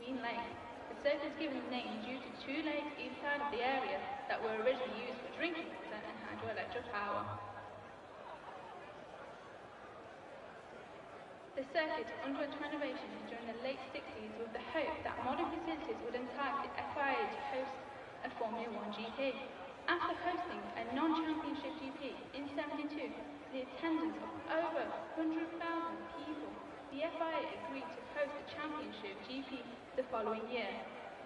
between lanes. The circuit is given its name due to 2 lakes each side of the area that were originally used for drinking water and hydroelectric power. The circuit underwent renovations during the late 60s with the hope that modern facilities would entice the FIA to host a Formula 1 GP. After hosting a non-championship GP in '72, the attendance of over 100,000 people, the FIA agreed to host a championship GP the following year.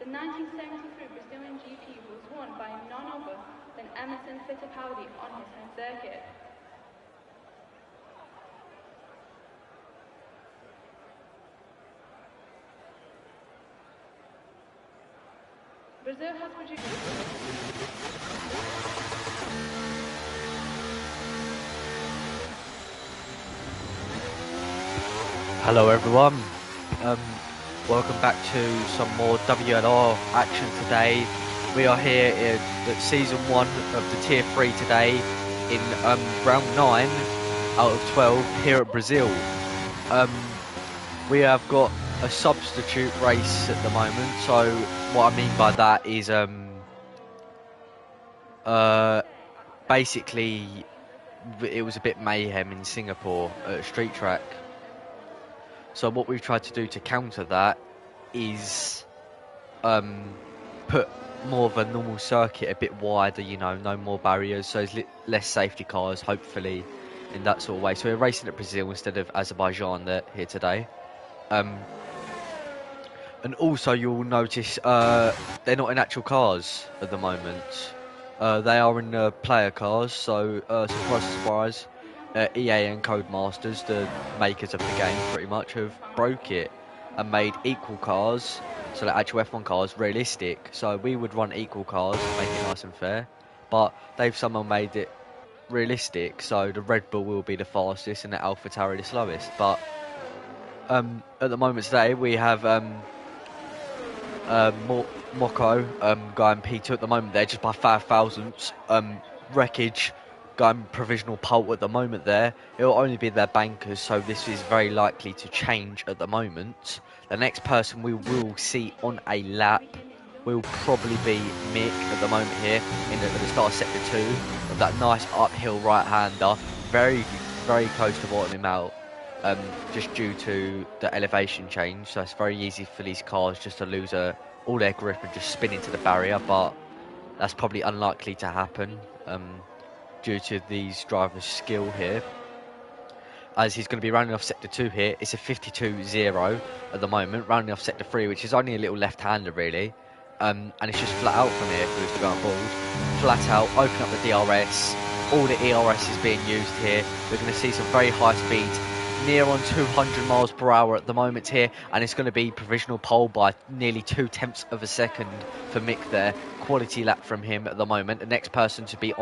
The 1973 Brazilian GP was won by none other than Emerson Fittipaldi on his home circuit. Brazil has produced... Hello everyone, welcome back to some more WLR action today. We are here at Season 1 of the Tier 3 today in Round 9 out of 12 here at Brazil. We have got a substitute race at the moment, so what I mean by that is basically it was a bit mayhem in Singapore at a street track. So what we've tried to do to counter that is put more of a normal circuit a bit wider, you know, no more barriers, so there's less safety cars, hopefully, in that sort of way. So we're racing at Brazil instead of Azerbaijan here today. And also you'll notice they're not in actual cars at the moment. They are in player cars, so surprise, surprise. EA and Codemasters, the makers of the game, pretty much have broke it and made equal cars, so like actual F1 cars, realistic. So we would run equal cars, make it nice and fair, but they've somehow made it realistic, so the Red Bull will be the fastest and the AlphaTauri the slowest. But at the moment today we have Moko going P2 at the moment there, just by 5 thousandths. Wreckage going provisional pole at the moment there. It'll only be their bankers, so this is very likely to change at the moment. The next person we will see on a lap will probably be Mick at the moment here at the start of sector 2 of that nice uphill right-hander. Very, very close to bottoming out, just due to the elevation change, so it's very easy for these cars just to lose all their grip and just spin into the barrier, but that's probably unlikely to happen due to these drivers' skill here. As he's going to be rounding off sector 2 here, it's a 52.0 at the moment, rounding off sector 3, which is only a little left-hander really, and it's just flat out from here if he was to go on board. Flat out, open up the DRS, all the ERS is being used here. We're going to see some very high speeds, near on 200 miles per hour at the moment here, and it's going to be provisional pole by nearly 0.2 of a second for Mick there. Quality lap from him at the moment. The next person to be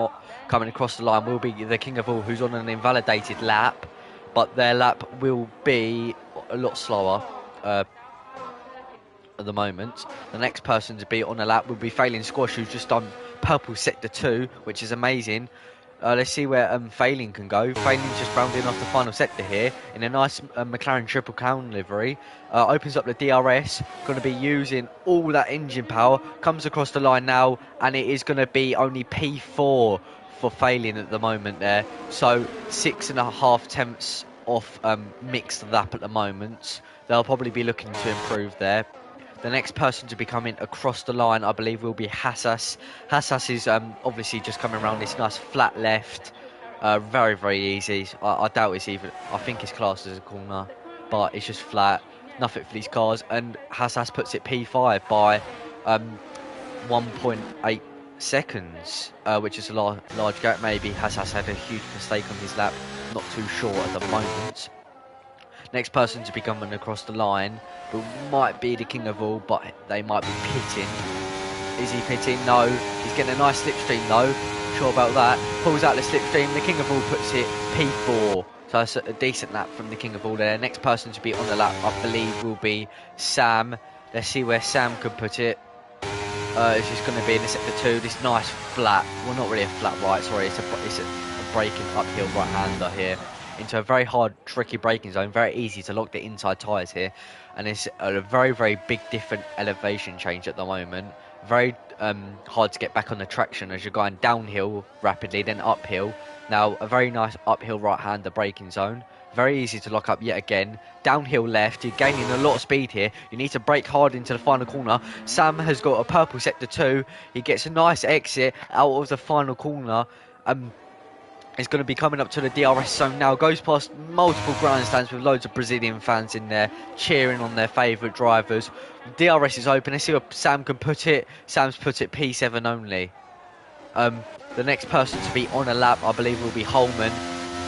coming across the line will be the King of All, who's on an invalidated lap, but their lap will be a lot slower at the moment. The next person to be on a lap will be Failing Squash, who's just done purple sector 2, which is amazing. Let's see where Failing can go. Failing's just rounding off the final sector here in a nice McLaren Triple Crown livery. Opens up the DRS, going to be using all that engine power. Comes across the line now, and it is going to be only P4 for Failing at the moment there. So 6.5 tenths off Mick's lap at the moment. They'll probably be looking to improve there. The next person to be coming across the line, I believe, will be Hassas. Hassas is obviously just coming around this nice flat left. Very, very easy. I doubt it's even... I think it's classed as a corner, but it's just flat. Nothing for these cars. And Hassas puts it P5 by 1.8 seconds, which is a large gap. Maybe Hassas had a huge mistake on his lap. Not too sure at the moment. Next person to be coming across the line might be the King of All, but they might be pitting. Is he pitting? No. He's getting a nice slipstream though. Sure about that. Pulls out the slipstream. The King of All puts it P4. So that's a decent lap from the King of All there. Next person to be on the lap, I believe, will be Sam. Let's see where Sam could put it. It's just going to be in the sector 2. This nice flat. Well, not really a flat right. Sorry, it's a breaking uphill right-hander here. into a very hard, tricky braking zone. Very easy to lock the inside tyres here. And it's a very, very big different elevation change at the moment. Very hard to get back on the traction as you're going downhill rapidly, then uphill. Now, a very nice uphill right-hander braking zone. Very easy to lock up yet again. Downhill left, you're gaining a lot of speed here. You need to brake hard into the final corner. Sam has got a purple sector 2. He gets a nice exit out of the final corner. Is going to be coming up to the DRS zone now. Goes past multiple grandstands with loads of Brazilian fans in there cheering on their favourite drivers. DRS is open. Let's see where Sam can put it. Sam's put it P7 only. The next person to be on a lap, I believe, will be Holman.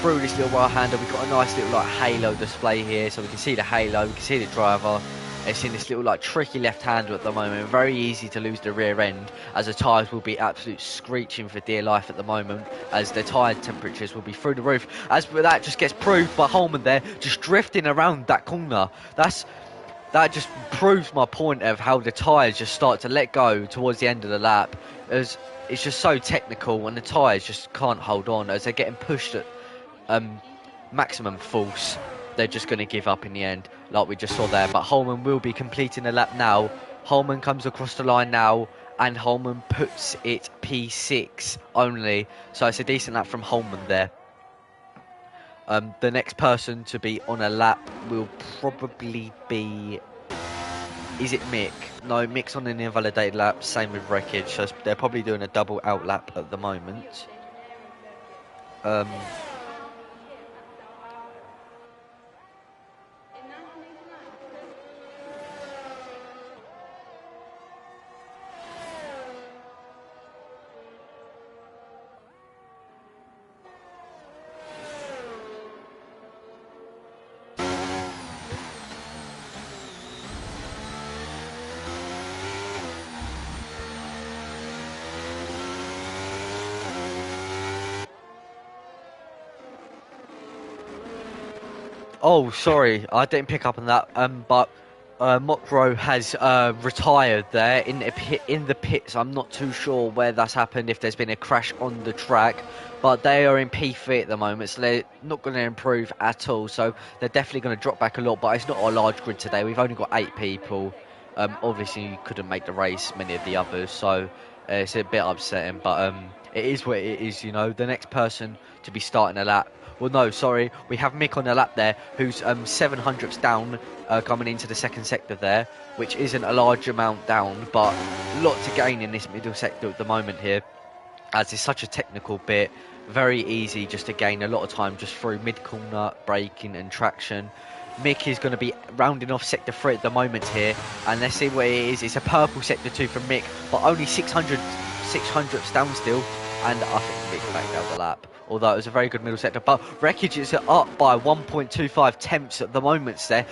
Through this little right-hander, we've got a nice little like halo display here, so we can see the halo, we can see the driver. It's in this little like tricky left-hander at the moment. Very easy to lose the rear end, as the tyres will be absolute screeching for dear life at the moment, as the tyre temperatures will be through the roof. As for that, just gets proved by Holman there, just drifting around that corner. That just proves my point of how the tyres just start to let go towards the end of the lap, as it's just so technical and the tyres just can't hold on as they're getting pushed at maximum force. They're just going to give up in the end, like we just saw there. But Holman will be completing the lap now. Holman comes across the line now, and Holman puts it P6 only. So it's a decent lap from Holman there. The next person to be on a lap will probably be... Is it Mick? No, Mick's on an invalidated lap. Same with Wreckage. So they're probably doing a double out lap at the moment. Oh, sorry, I didn't pick up on that. But Mokro has retired there in the pits. I'm not too sure where that's happened, if there's been a crash on the track, but they are in P3 at the moment, so they're not going to improve at all. So they're definitely going to drop back a lot. But it's not a large grid today. We've only got 8 people. Obviously, you couldn't make the race, many of the others, so it's a bit upsetting. But it is what it is, you know. The next person to be starting a lap. Well, no, sorry. We have Mick on the lap there, who's 700ths down coming into the second sector there, which isn't a large amount down, but a lot to gain in this middle sector at the moment here, as it's such a technical bit. Very easy just to gain a lot of time just through mid-corner, braking and traction. Mick is going to be rounding off sector 3 at the moment here, and let's see what it is. It's a purple sector 2 from Mick, but only 600ths down still, and I think Mick backed out the lap. Although it was a very good middle sector. But Wreckage is up by 1.25 tenths at the moment there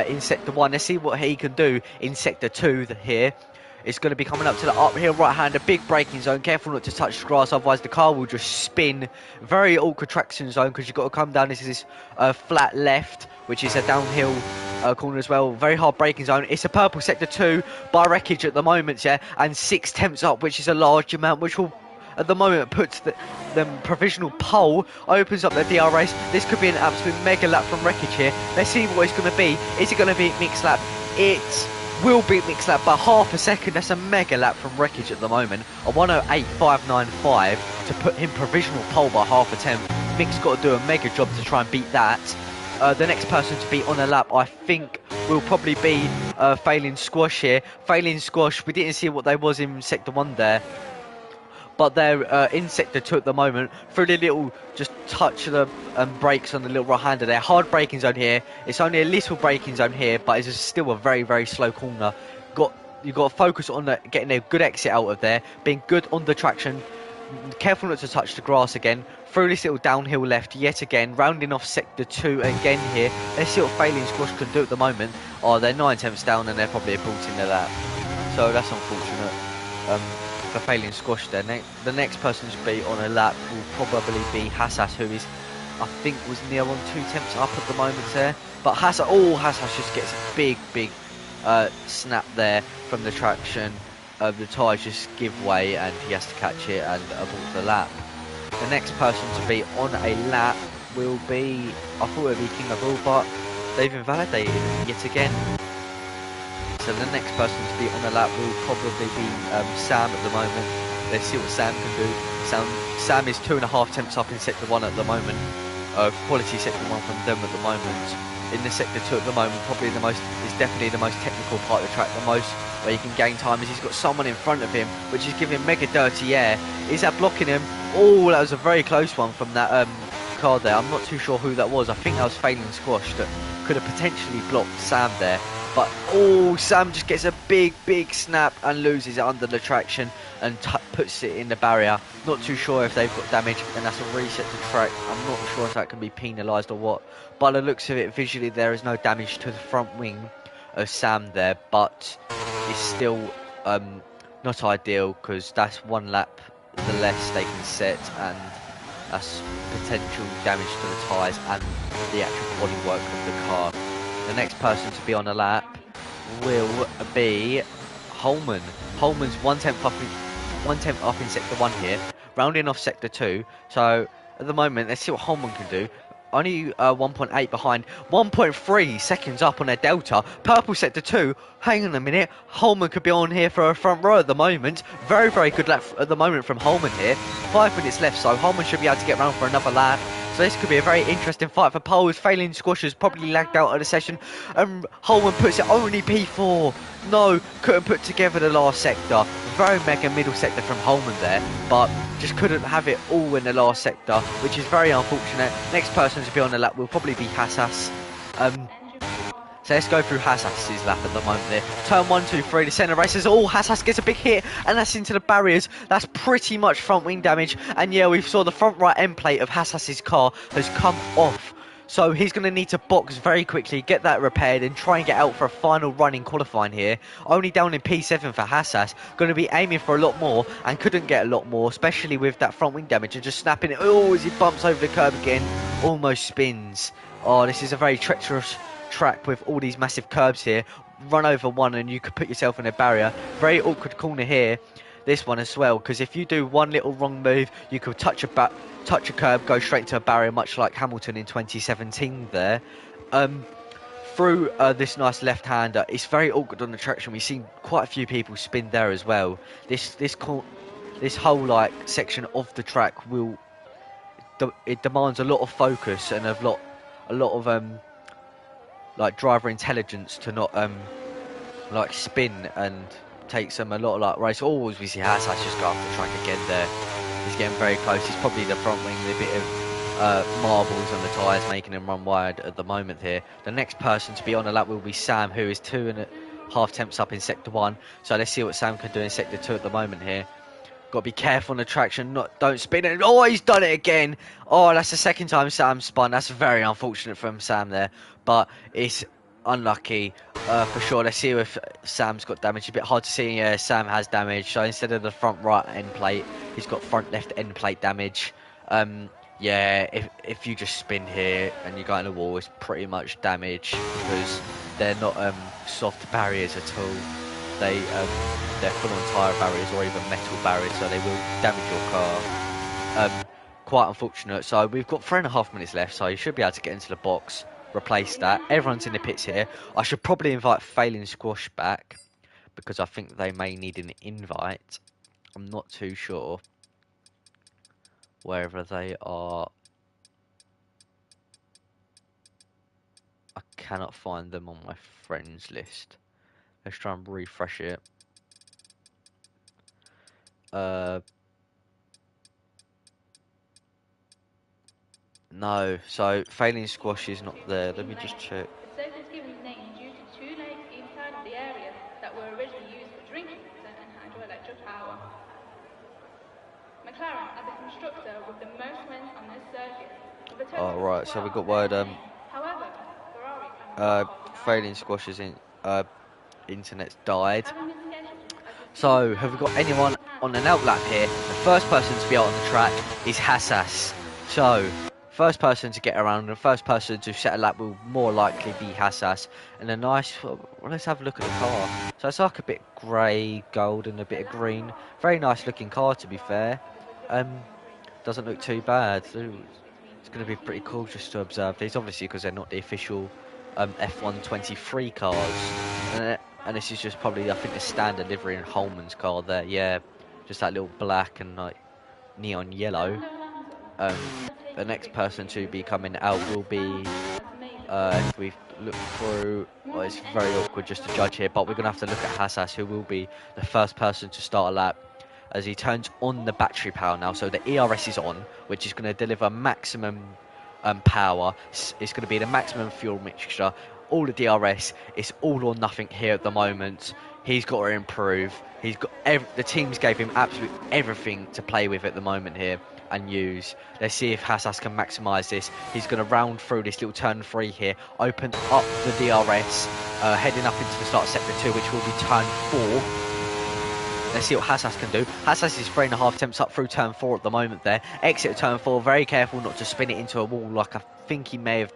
in Sector 1. Let's see what he can do in Sector 2 here. It's going to be coming up to the uphill right-hander, big braking zone. Careful not to touch the grass, otherwise the car will just spin. Very awkward traction zone, because you've got to come down. This is flat left, which is a downhill corner as well. Very hard braking zone. It's a purple Sector 2 by Wreckage at the moment, yeah. And 6 tenths up, which is a large amount, which will... At the moment, puts the provisional pole, opens up the DRS. This could be an absolute mega lap from Wreckage here. Let's see what it's going to be. Is it going to be Mick's lap? It will be Mick's lap by half a second. That's a mega lap from Wreckage at the moment. A 1:08.595 to put him provisional pole by half a tenth. Mick's got to do a mega job to try and beat that. The next person to be on a lap, I think, will probably be Failing Squash here. Failing Squash, we didn't see what they was in Sector 1 there. But they're in Sector 2 at the moment. Through the little, just touch the brakes on the little right-hander there. Hard braking zone here. It's only a little braking zone here, but it's still a very, very slow corner. You've got to focus on getting a good exit out of there. Being good on the traction. Careful not to touch the grass again. Through this little downhill left yet again. Rounding off Sector 2 again here. Let's see what Failing Squash can do at the moment. Oh, they're 9 tenths down and they're probably brought in their lap. So that's unfortunate. For Failing Squash there. The next person to be on a lap will probably be Hassas, who is, I think, was near on 2 tenths up at the moment there. But Hassas just gets a big snap there from the traction. The tyres just give way and he has to catch it and abort the lap. The next person to be on a lap will be, I thought it would be King of All, but they've invalidated it yet again. So the next person to be on the lap will probably be Sam at the moment. Let's see what Sam can do. Sam is 2.5 temps up in sector 1 at the moment. Quality sector 1 from them at the moment. In the sector 2 at the moment, is definitely the most technical part of the track. The most where you can gain time is he's got someone in front of him, which is giving mega dirty air. Is that blocking him? Oh, that was a very close one from that car there. I'm not too sure who that was. I think that was Failing Squash that could have potentially blocked Sam there. But, oh, Sam just gets a big snap and loses it under the traction and puts it in the barrier. Not too sure if they've got damage, and that's a reset to track. I'm not sure if that can be penalised or what. By the looks of it, visually, there is no damage to the front wing of Sam there, but it's still not ideal because that's one lap the less they can set, and that's potential damage to the tyres and the actual bodywork of the car. The next person to be on the lap will be Holman. Holman's 1/10 up in sector 1 here, rounding off sector 2. So at the moment, let's see what Holman can do. Only 1.8 behind, 1.3 seconds up on their delta. Purple sector 2. Hang on a minute. Holman could be on here for a front row at the moment. Very good lap at the moment from Holman here. 5 minutes left, so Holman should be able to get round for another lap. So this could be a very interesting fight for poles. Failing Squashers probably lagged out of the session. Holman puts it only P4. No, couldn't put together the last sector. Very mega middle sector from Holman there, but just couldn't have it all in the last sector, which is very unfortunate. Next person to be on the lap will probably be Hassas. So let's go through Hassas's lap at the moment there. Turn 1, 2, 3, the centre races. Oh, Hassas gets a big hit, and that's into the barriers. That's pretty much front wing damage. And yeah, we saw the front right end plate of Hassas's car has come off. So he's going to need to box very quickly, get that repaired, and try and get out for a final run in qualifying here. Only down in P7 for Hassas. Going to be aiming for a lot more, and couldn't get a lot more, especially with that front wing damage and just snapping it. Oh, as he bumps over the curb again, almost spins. Oh, this is a very treacherous track with all these massive curbs here. Run over one and you could put yourself in a barrier. Very awkward corner here, this one as well, because if you do one little wrong move, you could touch a curb, go straight into a barrier, much like Hamilton in 2017 there. Through this nice left-hander, it's very awkward on the traction. We've seen quite a few people spin there as well. This whole like section of the track it demands a lot of focus and a lot of like driver intelligence to not like spin, and takes them a lot of like race. Always we see Hassas just go off the track again there. He's getting very close. He's probably the front wing, a bit of marbles on the tyres, making him run wide at the moment here. The next person to be on the lap will be Sam, who is 2.5 temps up in sector 1. So let's see what Sam can do in sector 2 at the moment here. Got to be careful on the traction, don't spin it. Oh, he's done it again. Oh, that's the second time Sam spun. That's very unfortunate from Sam there, but it's unlucky for sure. Let's see if Sam's got damage. A bit hard to see. Yeah, Sam has damage. So instead of the front right end plate, he's got front left end plate damage. Yeah, if you just spin here and you go in the wall, it's pretty much damage, because they're not soft barriers at all. They're full-on tyre barriers or even metal barriers, so they will damage your car. Quite unfortunate. So we've got 3.5 minutes left, so you should be able to get into the box, replace that. Everyone's in the pits here. I should probably invite Failing Squash back, because I think they may need an invite. I'm not too sure wherever they are. I cannot find them on my friends list. Let's try and refresh it. No, so Failing Squash is not there. Let me just check. The circuit is given its name due to 2 lakes inside of the area that were originally used for drinking water and hydroelectric power. McLaren are the constructor with the most wins on this circuit. Oh, right, so we got word, However, Ferrari Failing Squash's internet's died. So, have we got anyone on an outlap here? The first person to be out on the track is Hassas. So, first person to get around, the first person to set a lap will more likely be Hassas. And a nice, well, let's have a look at the car. So it's like a bit grey, gold and a bit of green. Very nice looking car, to be fair. Doesn't look too bad. It's going to be pretty cool just to observe these, obviously, because they're not the official F123 cars. And this is just probably, I think, the standard livery in Holman's car there. Yeah, just that little black and like neon yellow. The next person to be coming out will be, if we look through, well, it's very awkward just to judge here, but we're going to have to look at Hassas, who will be the first person to start a lap as he turns on the battery power now. So the ERS is on, which is going to deliver maximum power. It's going to be the maximum fuel mixture. All the DRS, it's all or nothing here at the moment. He's got to improve. He's got the teams gave him absolutely everything to play with at the moment here and use. Let's see if Hassas can maximise this. He's going to round through this little turn 3 here, open up the DRS, heading up into the start of sector 2, which will be turn 4. Let's see what Hassas can do. Hassas is 3.5 attempts up through turn 4 at the moment there. Exit turn 4, very careful not to spin it into a wall like I think he may have.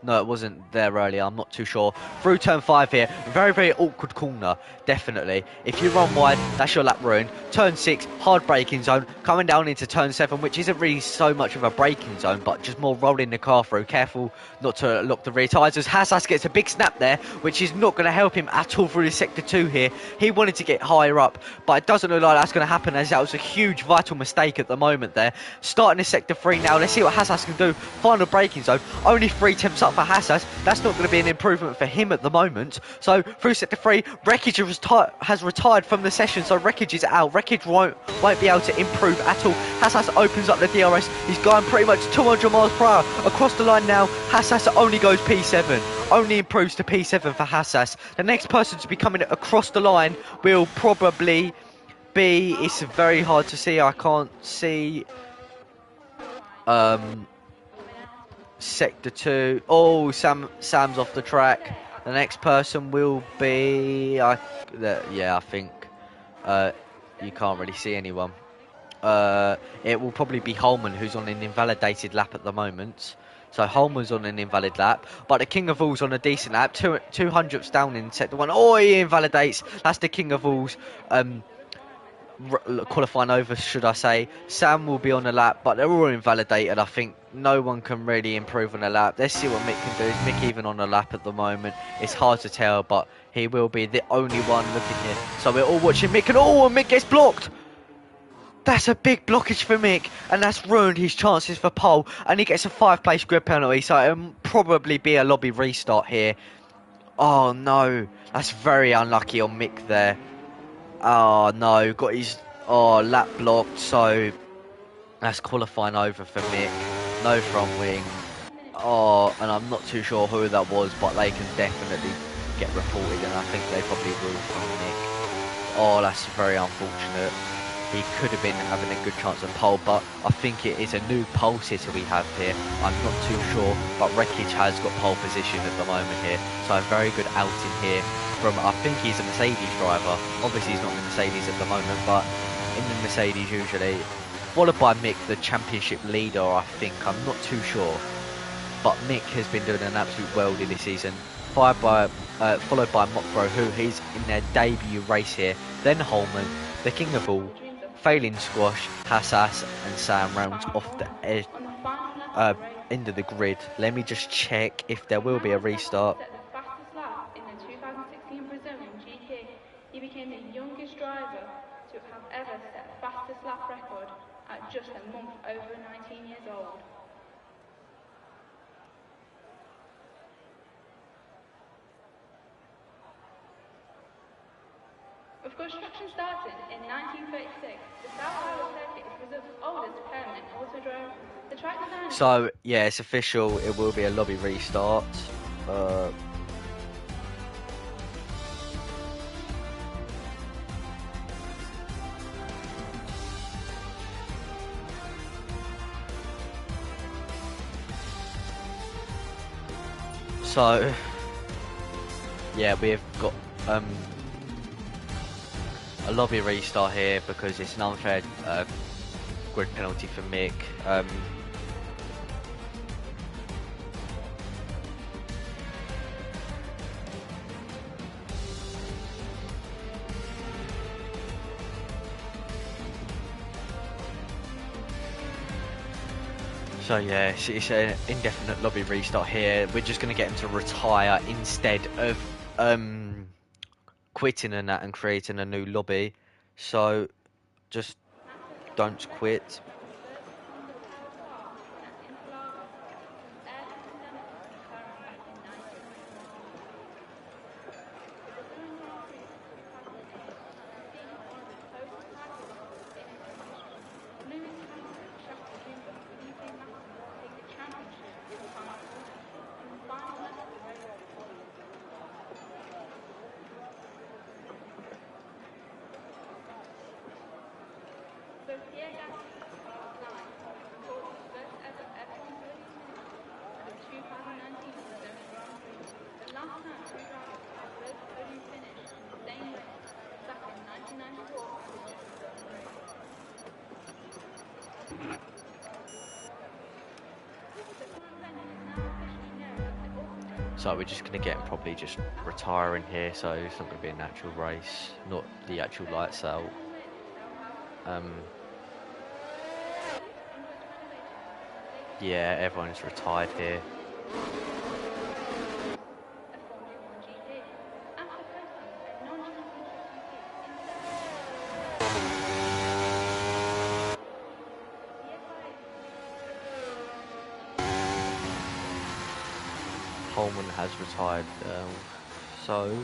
No, it wasn't there earlier, I'm not too sure. Through turn 5 here, very, very awkward corner, definitely. If you run wide, that's your lap ruined. Turn 6, hard braking zone. Coming down into turn 7, which isn't really so much of a braking zone, but just more rolling the car through. Careful not to lock the rear tyres as Hassas gets a big snap there, which is not going to help him at all through the sector 2 here. He wanted to get higher up, but it doesn't look like that's going to happen, as that was a huge vital mistake at the moment there. Starting the sector 3 now, let's see what Hassas can do. Final braking zone, only 3 attempts up for Hassas. That's not going to be an improvement for him at the moment. So through sector 3, Wreckage has retired from the session, so Wreckage is out. Wreckage won't be able to improve at all. Hassas opens up the DRS. He's going pretty much 200 miles per hour across the line now. Hassas only goes P7, only improves to P7 for Hassas. The next person to be coming across the line will probably be, it's very hard to see, I can't see sector 2. Oh, Sam's off the track. The next person will be, I think you can't really see anyone. It will probably be Holman, who's on an invalidated lap at the moment. So Holman's on an invalid lap, but the King of All's on a decent lap. 200ths down in sector 1. Oh, he invalidates. That's the King of All's qualifying over, should I say. Sam will be on a lap, but they're all invalidated. I think no one can really improve on a lap. Let's see what Mick can do. Is Mick even on a lap at the moment? It's hard to tell, but he will be the only one looking here. So we're all watching Mick, and Mick gets blocked. That's a big blockage for Mick, and that's ruined his chances for pole, and he gets a 5-place grid penalty, so it'll probably be a lobby restart here. Oh no, that's very unlucky on Mick there. Oh no, got his lap blocked, so that's qualifying over for Mick. No front wing. Oh, and I'm not too sure who that was, but they can definitely get reported, and I think they probably will from Mick. Oh, that's very unfortunate. He could have been having a good chance of pole, but I think it is a new pole sitter we have here. I'm not too sure, but Wreckage has got pole position at the moment here, so a very good outing here from, I think he's a Mercedes driver. Obviously he's not in the Mercedes at the moment, but in the Mercedes usually. Followed by Mick, the championship leader, I think. I'm not too sure, but Mick has been doing an absolute worldie this season. Followed by Mockbro, who he's in their debut race here. Then Holman, the King of All, failing Squash, Hassas and Sam rounds off the edge, end of the grid. Let me just check if there will be a restart. Set the fastest lap in the 2016 Brazilian GP. He became the youngest driver to have ever set the fastest lap record at just a month over 19 years old. With construction starting in 1936, the South Island circuit is Brazil's oldest permanent autodrome. The track design. So yeah, it's official. It will be a lobby restart. So yeah, we've got a lobby restart here because it's an unfair grid penalty for Mick. So yeah, it's an indefinite lobby restart here. We're just going to get him to retire instead of quitting and that and creating a new lobby. So just don't quit. So we're just going to get him probably just retiring here, so it's not going to be a natural race, not the actual lights out. Yeah, everyone's retired here. Holman has retired, so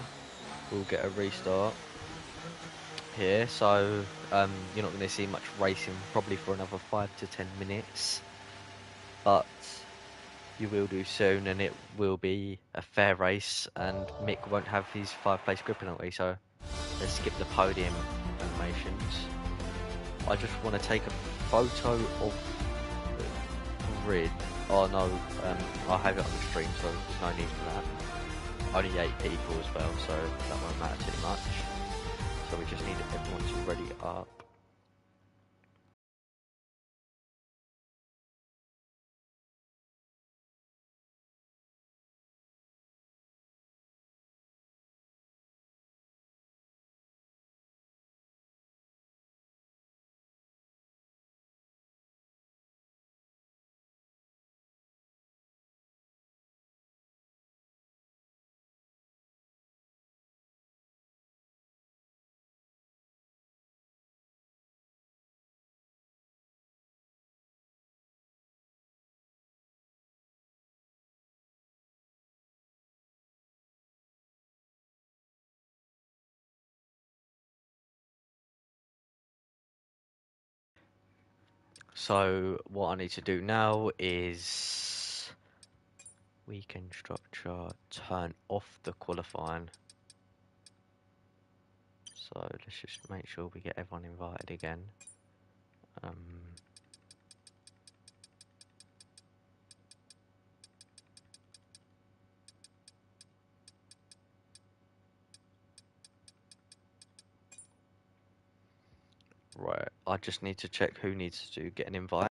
we'll get a restart here. So you're not going to see much racing probably for another 5 to 10 minutes, but you will do soon, and it will be a fair race, and Mick won't have his 5-place grid penalty. So let's skip the podium animations. I just want to take a photo of the grid. Oh no, I'll have it on the stream, so there's no need for that. Only 8 people as well, so that won't matter too much. So we just need everyone to ready up. So what I need to do now is weekend structure, turn off the qualifying. So let's just make sure we get everyone invited again. Right, I just need to check who needs to get an invite.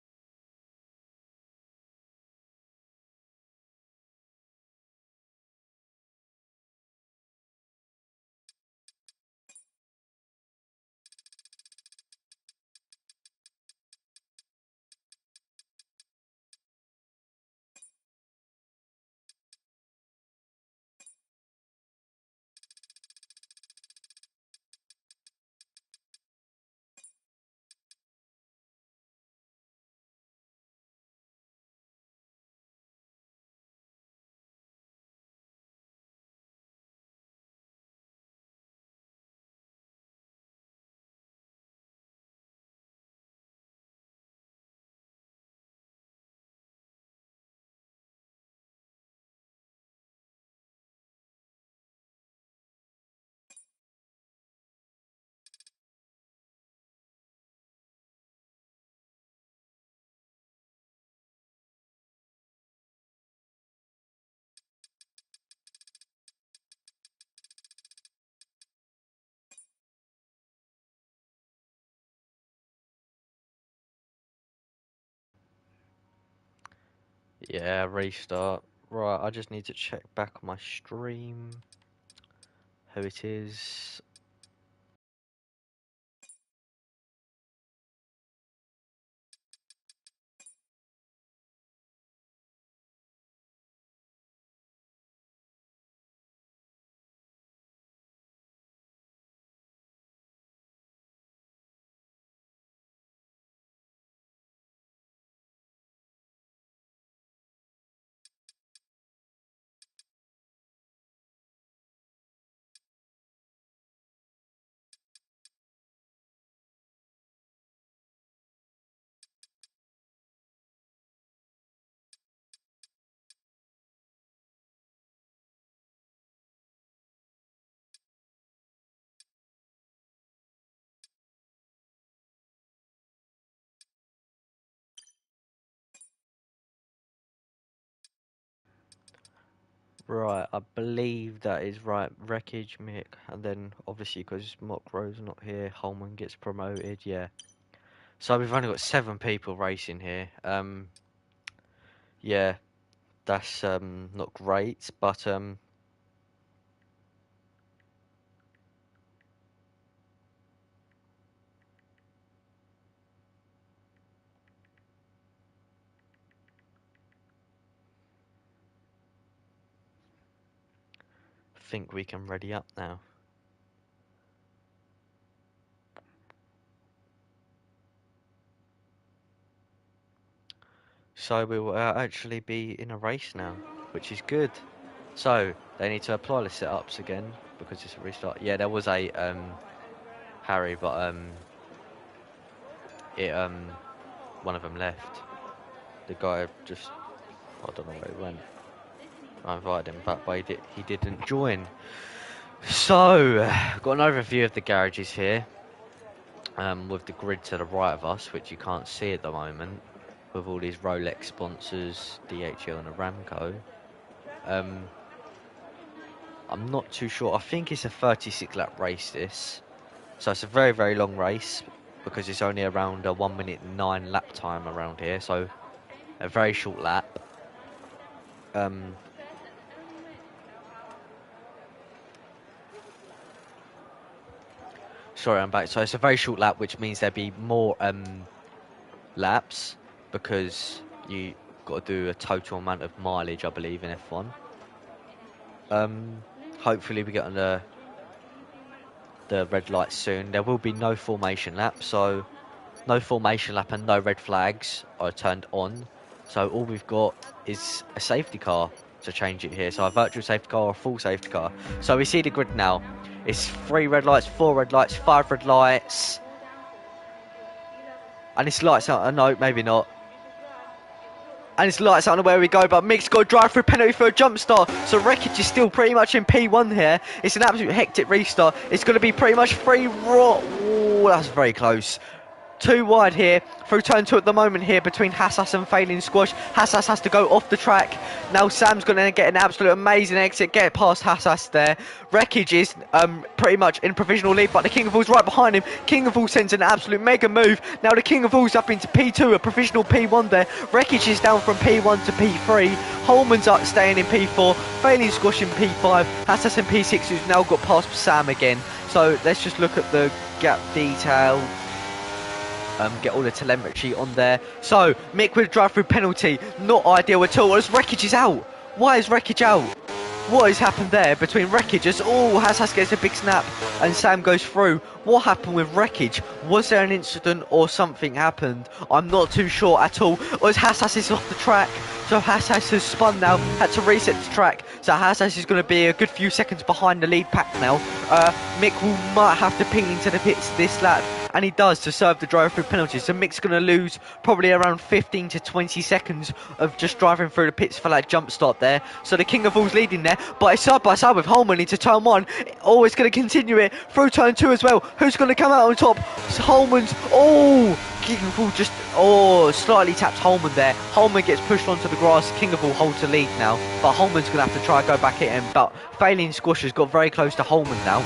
Yeah, restart. Right, I just need to check back on my stream who it is. Right, I believe that is right. Wreckage, Mick, and then obviously because Mockro's not here, Holman gets promoted. Yeah. So we've only got 7 people racing here. Yeah, that's not great, but I think we can ready up now. So we will actually be in a race now, which is good. So they need to apply the setups again because it's a restart. Yeah, there was a Harry, but it one of them left. The guy just, I don't know where he went. I invited him back, but he didn't join. So got an overview of the garages here, with the grid to the right of us, which you can't see at the moment, with all these Rolex sponsors, DHL and Aramco. I'm not too sure. I think it's a 36 lap race this. So it's a very, very long race because it's only around a 1 minute 9 lap time around here. So a very short lap. Sorry, I'm back. So it's a very short lap, which means there'll be more laps because you got to do a total amount of mileage, I believe, in F1. Hopefully we get on the red lights soon. There will be no formation lap, so no formation lap and no red flags are turned on. So all we've got is a safety car to change it here. So a virtual safety car or a full safety car. So we see the grid now. It's 3 red lights, 4 red lights, 5 red lights. And it's lights out. No, maybe not. And it's lights out on where we go, but Mick's got a drive-through penalty for a jump start. So Wreckage is still pretty much in P1 here. It's an absolute hectic restart. It's going to be pretty much free raw. Oh, that's very close. 2 wide here through turn 2 at the moment here between Hassas and Failing Squash. Hassas has to go off the track. Now Sam's going to get an absolute amazing exit, get past Hassas there. Wreckage is pretty much in provisional lead, but the King of All's right behind him. King of All sends an absolute mega move. Now the King of All's up into P2, a provisional P1 there. Wreckage is down from P1 to P3. Holman's up staying in P4. Failing Squash in P5. Hassas in P6, who's now got past Sam again. So let's just look at the gap detail. Get all the telemetry on there. So Mick with a drive-through penalty, not ideal at all. As Wreckage is out. Why is Wreckage out? What has happened there between Wreckage? As Hassas gets a big snap and Sam goes through. What happened with Wreckage? Was there an incident or something happened? I'm not too sure at all. Or as Hassas is off the track. So Hassas has spun now, had to reset the track. So Hassas is going to be a good few seconds behind the lead pack now. Mick might have to peel into the pits this lap. And he does to serve the drive-through penalty. So Mick's going to lose probably around 15 to 20 seconds of just driving through the pits for that jump start there. So the King of All's leading there, but it's side by side with Holman into turn 1. Oh, it's going to continue it through turn 2 as well. Who's going to come out on top? It's Holman's. King of All just slightly taps Holman there. Holman gets pushed onto the grass. King of All holds the lead now, but Holman's going to have to try and go back at him. But Failing Squash has got very close to Holman now.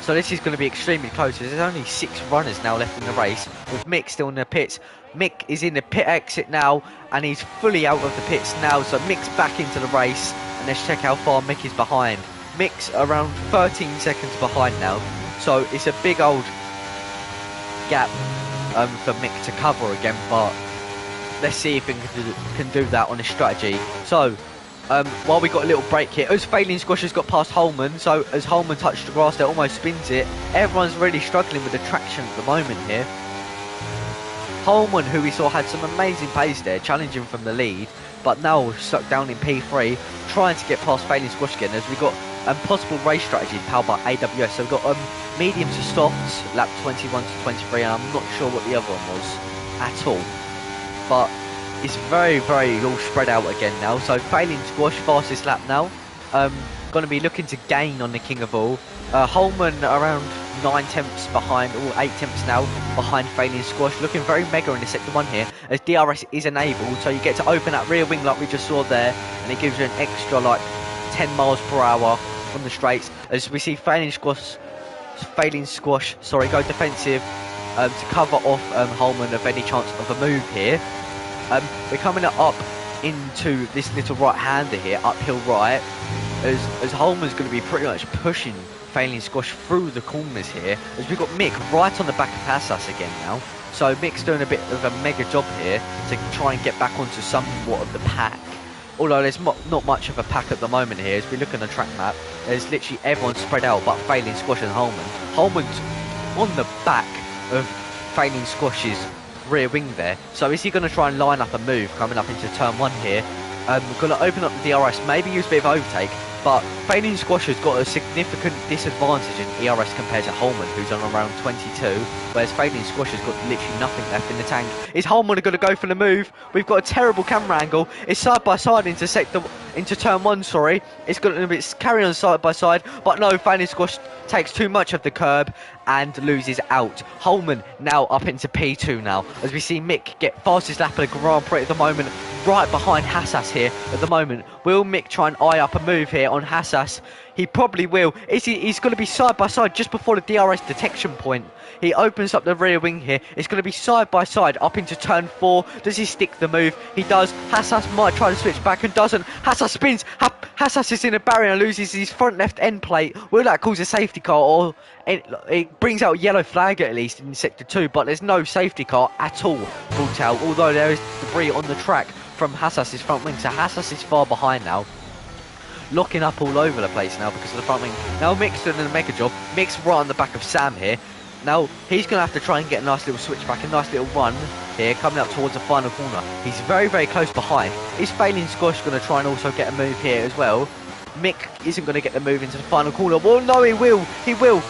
So this is going to be extremely close. There's only 6 runners now left in the race, with Mick still in the pits. Mick is in the pit exit now, and he's fully out of the pits now. So Mick's back into the race, and let's check how far Mick is behind. Mick's around 13 seconds behind now. So it's a big old gap for Mick to cover again, but let's see if he can do that on his strategy. So while we got a little break here, as Failing Squash has got past Holman, so as Holman touched the grass there, almost spins it. Everyone's really struggling with the traction at the moment here. Holman, who we saw had some amazing pace there, challenging from the lead, but now stuck down in P3, trying to get past Failing Squash again, as we got possible race strategies powered by AWS. So we've got medium to softs, lap 21 to 23, and I'm not sure what the other one was at all. But it's very, very all spread out again now. So Failing Squash, fastest lap now. Going to be looking to gain on the King of All. Holman around 9 tenths behind, or 8 tenths now behind Failing Squash. Looking very mega in the sector 1 here, as DRS is enabled, so you get to open that rear wing like we just saw there, and it gives you an extra like 10 miles per hour on the straights. As we see Failing Squash, go defensive to cover off Holman of any chance of a move here. We're coming up into this little right-hander here, uphill right, as Holman's going to be pretty much pushing Failing Squash through the corners here, as we've got Mick right on the back of Hassas again now. So Mick's doing a bit of a mega job here to try and get back onto somewhat of the pack. Although there's not much of a pack at the moment here, as we look on the track map, there's literally everyone spread out but Failing Squash and Holman. Holman's on the back of Failing Squash's rear wing there, so is he going to try and line up a move coming up into turn 1 here? We're going to open up the DRS, maybe use a bit of overtake, but Failing Squash has got a significant disadvantage in ERS compared to Holman, who's on around 22, whereas Failing Squash has got literally nothing left in the tank. Is Holman going to go for the move? We've got a terrible camera angle. It's side by side into turn 1, sorry. It's going to be carry on side by side, but no, Failing Squash takes too much of the curb and loses out. Holman now up into P2 now, as we see Mick get fastest lap of the Grand Prix at the moment, right behind Hassas here at the moment. Will Mick try and eye up a move here on Hassas? He probably will. He's going to be side by side just before the DRS detection point. He opens up the rear wing here. It's going to be side by side up into turn 4. Does he stick the move? He does. Hassas might try to switch back and doesn't. Hassas spins. Hassas is in a barrier and loses his front left end plate. Will that cause a safety car, or it brings out a yellow flag at least in sector 2, but there's no safety car at all brought out, although there is debris on the track from Hassas' front wing. So Hassas is far behind now, locking up all over the place now because of the front wing. Now Mick's doing a mega job. Mick's right on the back of Sam here. Now he's going to have to try and get a nice little switch back, a nice little run here coming up towards the final corner. He's very, very close behind. Is Failing Squash going to try and also get a move here as well? Mick isn't going to get the move into the final corner. Well, no, he will. He will.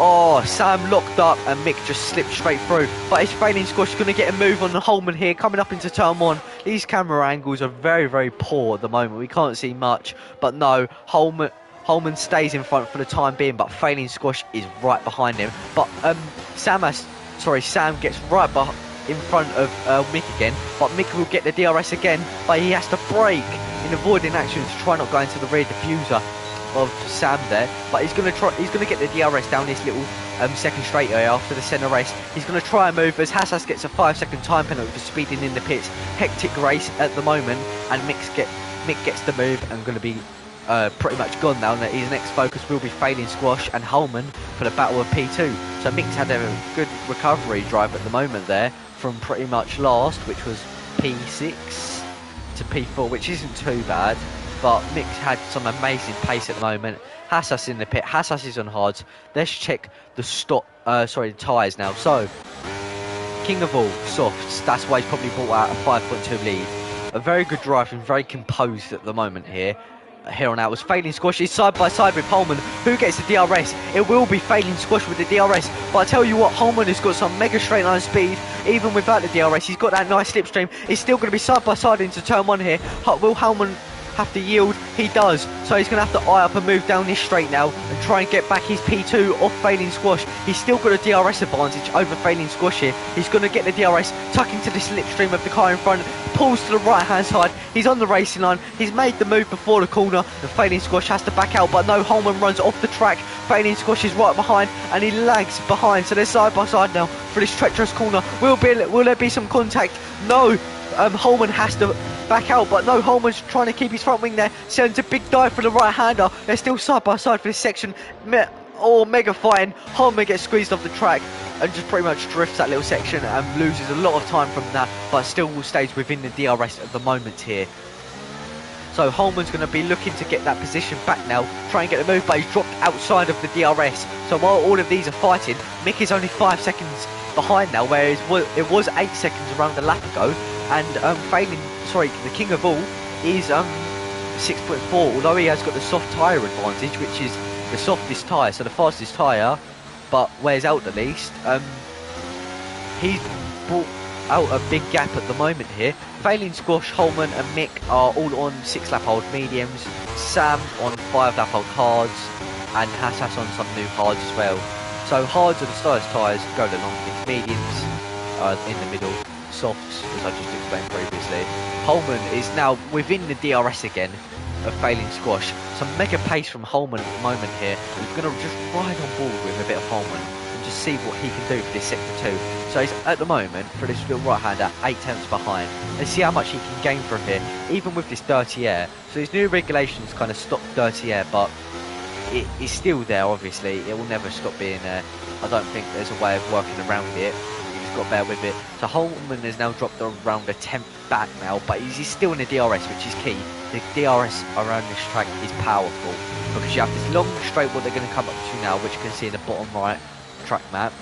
Oh, Sam locked up and Mick just slipped straight through. But is Failing Squash going to get a move on the Holman here coming up into turn 1? These camera angles are very, very poor at the moment. We can't see much. But no, Holman stays in front for the time being, but Failing Squash is right behind him. But Sam gets right in front of Mick again. But Mick will get the DRS again, but he has to brake in avoiding action to try not go into the rear diffuser of Sam there. But he's going to get the DRS down this little second straight area after the centre race. He's going to try and move as Hassas gets a 5-second time penalty for speeding in the pits. Hectic race at the moment, and Mick gets the move and going to be pretty much gone now. His next focus will be Failing Squash and Holman for the battle of P2. So Mick's had a good recovery drive at the moment there from pretty much last, which was P6 to P4, which isn't too bad. But Mick's had some amazing pace at the moment. Hassas in the pit. Hassas is on hards. Let's check the the tyres now. So, king of all, softs. That's why he's probably brought out a 5.2 lead. A very good drive and very composed at the moment here. Here on out was Failing Squash. He's side by side with Holman. Who gets the DRS? It will be Failing Squash with the DRS. But I tell you what, Holman has got some mega straight line speed. Even without the DRS, he's got that nice slipstream. He's still going to be side by side into turn 1 here. Will Holman have to yield? He does. So he's going to have to eye up and move down this straight now and try and get back his P2 off Failing Squash. He's still got a DRS advantage over Failing Squash here. He's going to get the DRS, tuck into the slipstream of the car in front, pulls to the right hand side. He's on the racing line. He's made the move before the corner, and Failing Squash has to back out, but no, Holman runs off the track. Failing Squash is right behind and he lags behind, so they're side by side now for this treacherous corner. Will there be some contact? No. Holman has to back out, but no, Holman's trying to keep his front wing there. Sends a big dive for the right hander. They're still side by side for this section. Mega fighting. Holman gets squeezed off the track and just pretty much drifts that little section and loses a lot of time from that, but still stays within the DRS at the moment here. So Holman's going to be looking to get that position back now, try and get the move, but he's dropped outside of the DRS. So while all of these are fighting, Mick is only 5 seconds behind now, whereas it was 8 seconds around a lap ago. And the king of all is 6.4, although he has got the soft tyre advantage, which is the softest tyre, so the fastest tyre, but wears out the least. He's brought out a big gap at the moment here. Failing Squash, Holman and Mick are all on 6-lap old mediums, Sam on 5-lap old hards, and Hassas on some new hards as well. So hards are the slowest tyres, go the longest. Mediums in the middle, softs, as I just explained previously. Holman is now within the DRS again of failing squash. Some mega pace from Holman at the moment here. We're going to just ride on board with a bit of Holman and just see what he can do for this sector 2. So he's at the moment, for this little right-hander, 8 tenths behind. Let's see how much he can gain from here, even with this dirty air. So his new regulations kind of stop dirty air, but it is still there, obviously. It will never stop being there. I don't think there's a way of working around it. You just got to bear with it. So Holman has now dropped around a 10th back now, but he's still in the DRS, which is key. The DRS around this track is powerful because you have this long straight what they're going to come up to now, which you can see in the bottom right track map.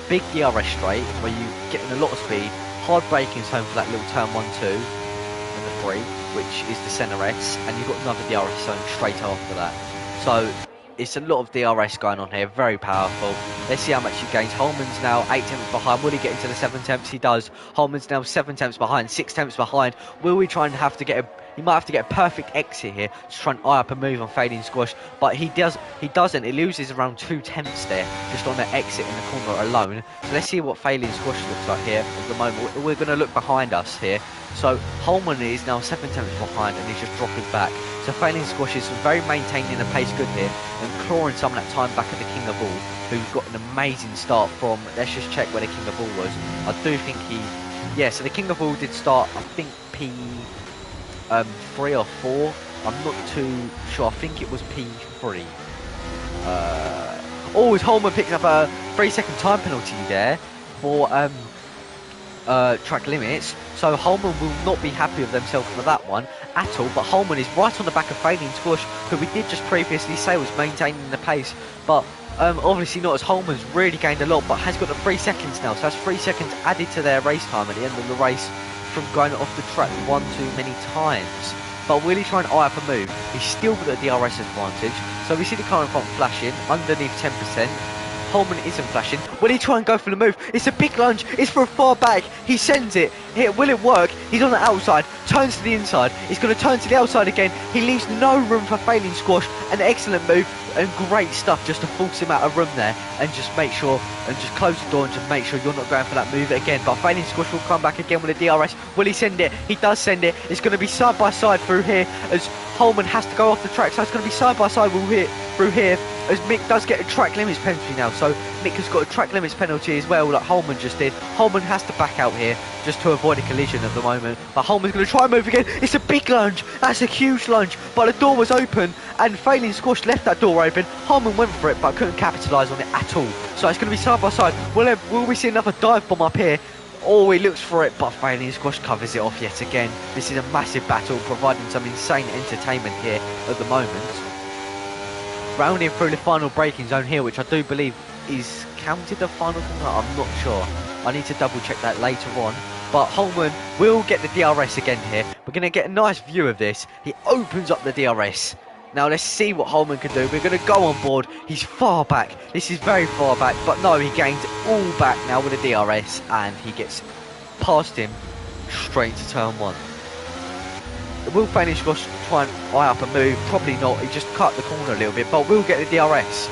Big DRS straight where you getting a lot of speed, hard braking zone for that little turn 1-2 and the 3, which is the centre S, and you've got another DRS zone straight after that. So it's a lot of DRS going on here, very powerful. Let's see how much he gains. Holman's now 8 tenths behind. Will he get into the 7 tenths? He does. Holman's now 7 tenths behind, 6 tenths behind. Will we try and have to get a... He might have to get a perfect exit here to try and eye up a move on fading squash, but he doesn't. He loses around 2 tenths there, just on the exit in the corner alone. So let's see what failing squash looks like here at the moment. We're going to look behind us here. So Holman is now 7 tenths behind and he's just dropping back. So failing squash is very maintaining the pace good here and clawing some of that time back at the King of All, who's got an amazing start from, let's just check where the King of All was. I do think yeah, so the King of All did start, I think P3 or 4. I'm not too sure. I think it was P3. As Holman picks up a 3-second time penalty there for track limits. So Holman will not be happy with themselves for that one at all. But Holman is right on the back of failing squash, who we did just previously say was maintaining the pace. But obviously not, as Holman's really gained a lot, but has got the 3 seconds now. So that's 3 seconds added to their race time at the end of the race from going off the track one too many times. But will he try and eye up a move? He's still got the DRS advantage. So we see the car in front flashing underneath 10%. Holman isn't flashing. Will he try and go for the move? It's a big lunge. It's for a far back. He sends it. Here, will it work? He's on the outside. Turns to the inside. He's going to turn to the outside again. He leaves no room for failing squash. An excellent move and great stuff just to force him out of room there and just make sure and just close the door and just make sure you're not going for that move again. But failing squash will come back again with a DRS. Will he send it? He does send it. It's going to be side by side through here as Holman has to go off the track. So it's going to be side by side through here as Mick does get a track limits penalty now. So Mick has got a track limits penalty as well, like Holman just did. Holman has to back out here just to avoid a collision at the moment. But Holman's going to try and move again. It's a big lunge. That's a huge lunge. But the door was open and failing squash left that door open. Holman went for it but couldn't capitalise on it at all. So it's going to be side by side. Will we see another dive bomb up here? Oh, he looks for it, but failing squash covers it off yet again. This is a massive battle, providing some insane entertainment here at the moment. Rounding through the final braking zone here, which I do believe is counted the final corner. I'm not sure. I need to double check that later on. But Holman will get the DRS again here. We're going to get a nice view of this. He opens up the DRS. Now let's see what Holman can do. We're going to go on board. He's far back. This is very far back. But no, he gains all back now with the DRS. And he gets past him straight to turn 1. Will failing squash try and eye up a move? Probably not. He just cut the corner a little bit. But will get the DRS.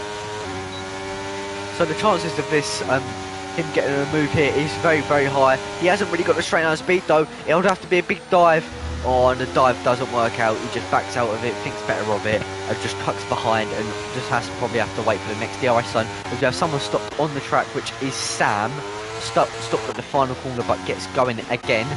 So the chances of this, him getting a move here is very, very high. He hasn't really got the straight line speed though. It would have to be a big dive. Oh, and the dive doesn't work out. He just backs out of it, thinks better of it, and just cuts behind and just probably have to wait for the next DRS zone. Because we have someone stopped on the track, which is Sam. Stopped at the final corner, but gets going again.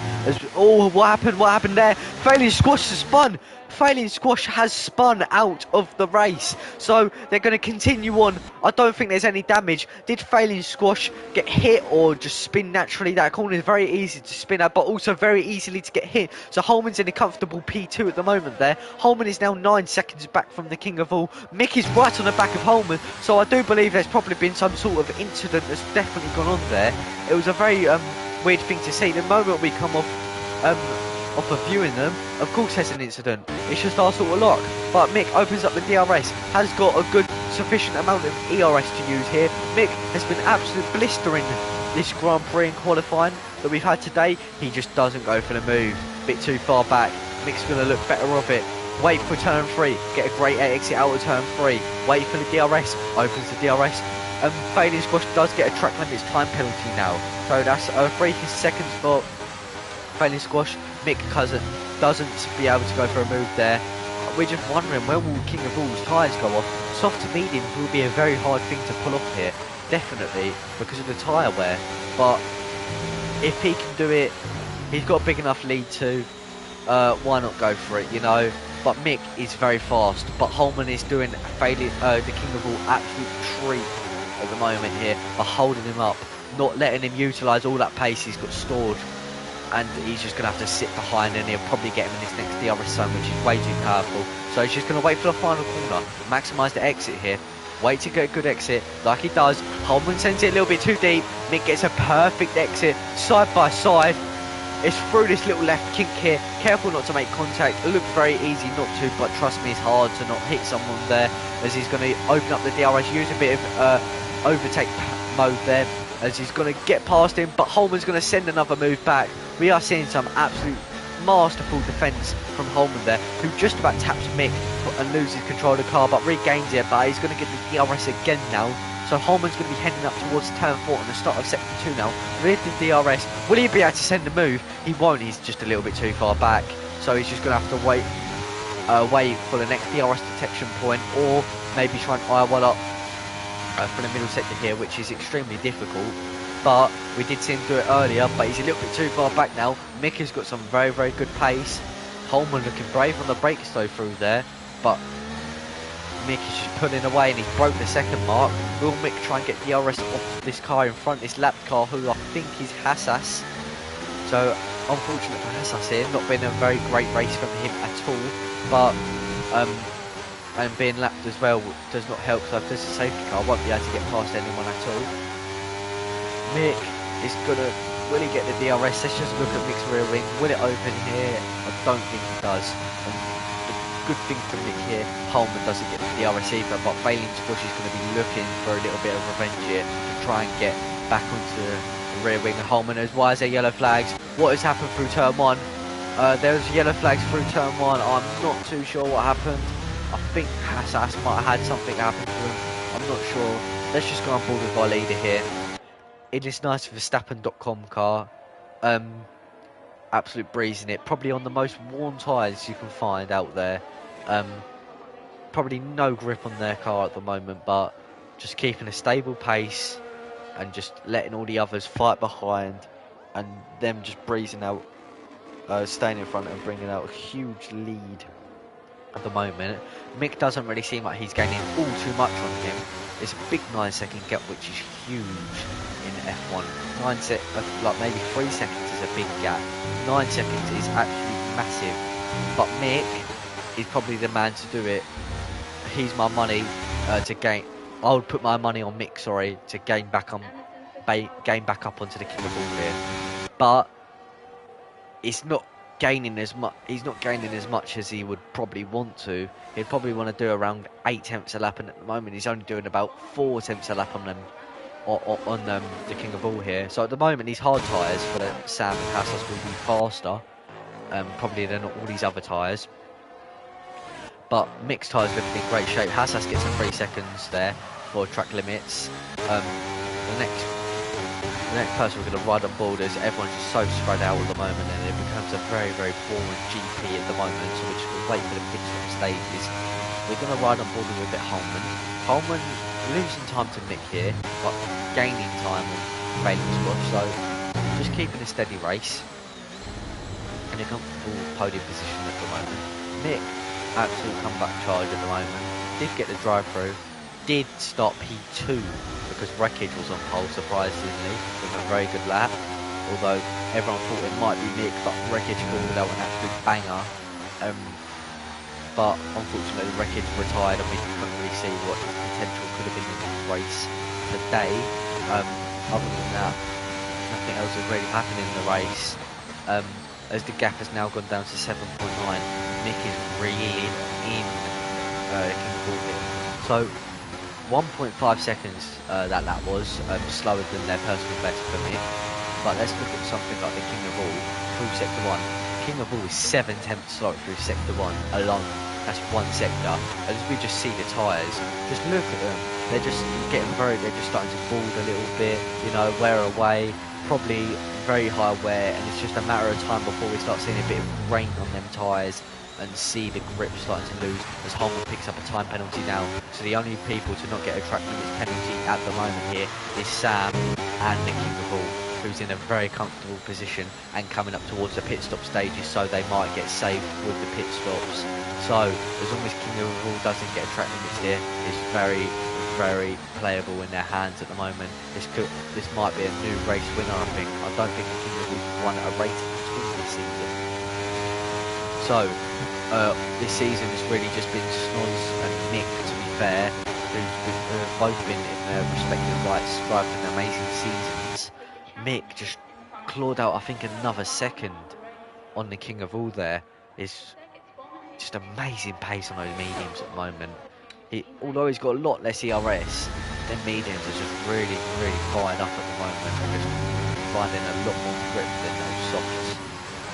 Oh, what happened? What happened there? Failing squash has spun. Failing squash has spun out of the race, so they're going to continue on. I don't think there's any damage. Did failing squash get hit or just spin naturally? That corner is very easy to spin at, but also very easily to get hit. So Holman's in a comfortable P2 at the moment there. Holman is now 9 seconds back from the King of All. Mick is right on the back of Holman, so I do believe there's probably been some sort of incident that's definitely gone on there. It was a very weird thing to see. The moment we come off of viewing them, of course there's an incident. It's just our sort of luck. But Mick opens up the DRS, has got a good sufficient amount of ERS to use here. Mick has been absolutely blistering this Grand Prix in qualifying that we've had today. He just doesn't go for the move. Bit too far back. Mick's going to look better of it. Wait for turn 3, get a great exit out of turn 3. Wait for the DRS, opens the DRS. Failing squash does get a track limits time penalty now. So that's a 3 seconds for failing squash. Mick Cousin doesn't be able to go for a move there. We're just wondering, when will King of All's tyres go off? Soft to medium will be a very hard thing to pull off here, definitely, because of the tyre wear. But if he can do it, he's got a big enough lead to, why not go for it, you know? But Mick is very fast, but Holman is doing the King of All absolute treat at the moment here by holding him up, not letting him utilise all that pace he's got stored. And he's just going to have to sit behind, and he'll probably get him in this next DRS zone, which is way too powerful. So he's just going to wait for the final corner, maximise the exit here, wait to get a good exit, like he does. Holman sends it a little bit too deep. Mick gets a perfect exit, side by side. It's through this little left kink here. Careful not to make contact. It looks very easy not to, but trust me, it's hard to not hit someone there, as he's going to open up the DRS, use a bit of overtake mode there, as he's going to get past him, but Holman's going to send another move back. We are seeing some absolute masterful defence from Holman there, who just about taps Mick and loses control of the car, but regains it. But he's going to get the DRS again now. So Holman's going to be heading up towards turn 4 and the start of sector 2 now with the DRS. Will he be able to send the move? He won't. He's just a little bit too far back. So he's just going to have to wait for the next DRS detection point, or maybe try and eye one up for the middle sector here, which is extremely difficult. But we did see him do it earlier, but he's a little bit too far back now. Mick has got some very, very good pace. Holman looking brave on the brakes though through there, but Mick is just pulling away, and he's broke the second mark. Will Mick try and get DRS off this car in front, this lapped car, who I think is Hassas? So unfortunate for Hassas here, not been a very great race from him at all, but and being lapped as well does not help. So if there's a safety car, I won't be able to get past anyone at all. Mick is gonna, will he get the DRS? Let's just look at Mick's rear wing. Will it open here? I don't think he does. And the good thing for Mick here, Holman doesn't get the DRS either, but failing squash is going to be looking for a little bit of revenge here to try and get back onto the rear wing. And Holman knows, why is there yellow flags? What has happened through turn 1? There was yellow flags through turn 1. I'm not too sure what happened. I think Hassas might have had something happen to him. I'm not sure. Let's just go on board with our leader here. It is nice Verstappen.com car. Absolute breeze in it. Probably on the most worn tyres you can find out there. Probably no grip on their car at the moment, but just keeping a stable pace and just letting all the others fight behind, and them just breezing out, staying in front and bringing out a huge lead at the moment. Mick doesn't really seem like he's gaining all too much on him. It's a big 9-second gap, which is huge in F1. Like maybe 3 seconds is a big gap. 9 seconds is absolutely massive. But Mick is probably the man to do it. He's my money to gain. I would put my money on Mick, sorry, to gain back up onto the King of All here. But it's not gaining as much. He's not gaining as much as he would probably want to. He'd probably want to do around 8 tenths a lap, and at the moment he's only doing about 4 tenths a lap on them. On the King of All here. So at the moment these hard tyres for the Sam and Hassas will be faster, probably than all these other tyres. But Mick's tyres looking in great shape. Hassas gets a 3 seconds there for track limits. The next person we're going to ride on board is everyone's just so spread out at the moment, and it becomes a very, very boring GP at the moment. So we're just going to wait for the pit stop stages. We're going to ride on board with a bit Holman. Holman losing time to Mick here, but gaining time with failing squash, so just keeping a steady race in a comfortable podium position at the moment. Mick, absolute comeback charge at the moment, did get the drive through, did stop P2 because Wreckage was on pole surprisingly with a very good lap, although everyone thought it might be Mick, but Wreckage called out an absolute banger. But unfortunately Wreckage retired, and we couldn't really see what his potential could have been in this race today. Other than that, nothing else has really happened in the race. As the gap has now gone down to 7.9, Mick is really in King of All here. So 1.5 seconds that was slower than their personal best for Mick. But let's look at something like the King of All through sector 1. King of All is 7 tenths slower through sector 1 alone. That's one sector. As we just see the tyres, just look at them. they're just they're just starting to board a little bit, you know, wear away, probably very high wear, and it's just a matter of time before we start seeing a bit of rain on them tyres and see the grip starting to lose as Holman picks up a time penalty now. So the only people to not get a track limits penalty at the moment here is Sam and the King of All, who's in a very comfortable position and coming up towards the pit stop stages, so they might get saved with the pit stops. So as long as King of All doesn't get a track limits here, it's very playable in their hands at the moment. This might be a new race winner, I think. I don't think the King of All won a race at all this season. So this season has really just been Snoz and Mick, to be fair, who've both been in their respective rights, driving amazing seasons. Mick just clawed out, I think, another second on the King of All there. Is just amazing pace on those mediums at the moment. Although he's got a lot less ERS, their mediums are just really fired up at the moment. They're just finding a lot more grip than those softs.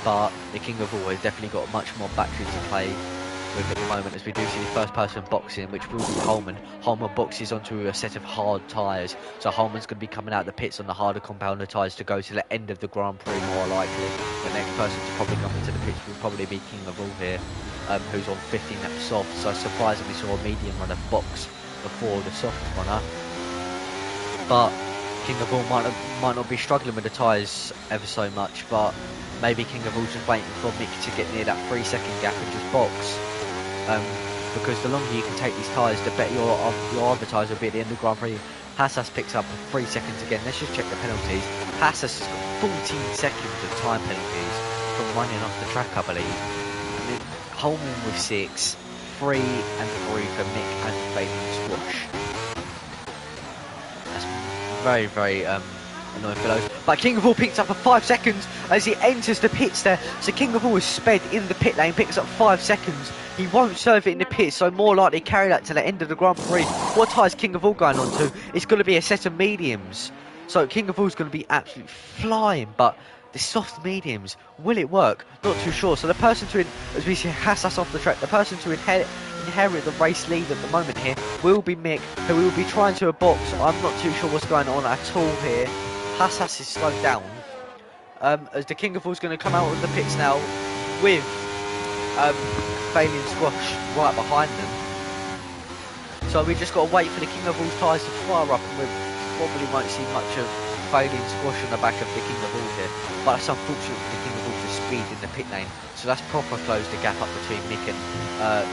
But the King of All has definitely got much more battery to play with at the moment, as we do see the first person boxing, which will be Holman. Holman boxes onto a set of hard tyres, so Holman's going to be coming out of the pits on the harder compounder tyres to go to the end of the Grand Prix more likely. The next person to probably come into the pits will probably be King of All here, who's on 15 laps soft, so surprisingly saw a medium runner box before the soft runner. But King of All might not be struggling with the tyres ever so much, but maybe King of All's just waiting for Mick to get near that 3-second gap and just box. Because the longer you can take these tyres, the better your other tyres will be at the end of the Grand Prix. Hassas picks up 3 seconds again. Let's just check the penalties. Hassas has got 14 seconds of time penalties from running off the track, I believe. And then Holman with 6, 3 and 3 for Mick and Fabian Squash. That's very annoying for those. But King of All picks up for 5 seconds as he enters the pits there. So King of All is sped in the pit lane, picks up 5 seconds. He won't serve it in the pits, so more likely carry that to the end of the Grand Prix. What tyres King of All going on to? It's going to be a set of mediums. So King of All is going to be absolutely flying, but the soft mediums, will it work? Not too sure. So the person to, as we see Hassas off the track, the person to inherit the race lead at the moment here will be Mick, who will be trying to a box. I'm not too sure what's going on at all here. Hassas is slowed down. As the King of All is going to come out of the pits now with Fabian Squash right behind them. So we just got to wait for the King of All's tyres to fire up, and we probably won't see much of Fabian Squash on the back of the King of All here. But it's unfortunate for the King of All to speed in the pit lane, so that's proper closed the gap up between Mick and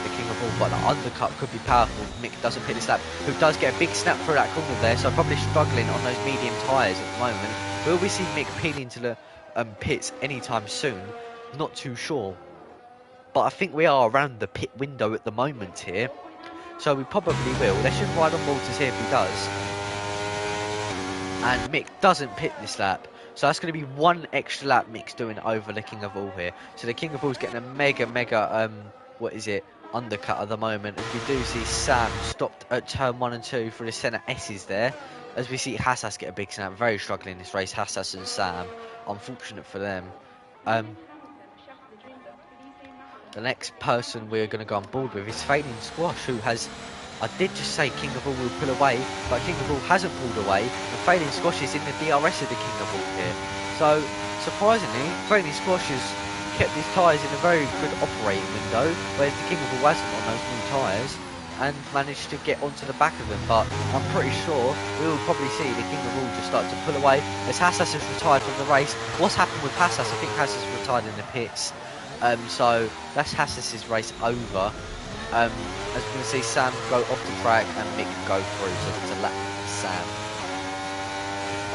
the King of All. But the undercut could be powerful. Mick doesn't pit this lap, who does get a big snap through that corner there, so probably struggling on those medium tyres at the moment. Will we see Mick peeling to the pits anytime soon? Not too sure. But I think we are around the pit window at the moment here, so we probably will. Let's just ride on board to see if he does. And Mick doesn't pit this lap, so that's going to be one extra lap Mick's doing over the King of All here. So the King of All's getting a mega undercut at the moment, as we do see Sam stopped at turn 1 and 2 for the centre S's there. As we see Hassas get a big snap, very struggling in this race, Hassas and Sam. Unfortunate for them. The next person we're going to go on board with is Fabian Squash, who has, I did just say King of All will pull away, but King of All hasn't pulled away, and Fabian Squash is in the DRS of the King of All here. So, surprisingly, Fabian Squash has kept his tyres in a very good operating window, whereas the King of All hasn't on those new tyres, and managed to get onto the back of them. But I'm pretty sure we will probably see the King of All just start to pull away, as Hassas has retired from the race. What's happened with Hassas? I think Hassas retired in the pits. So that's Hassas' race over. As we can see, Sam go off the track and Mick go through, so it's a lap for Sam.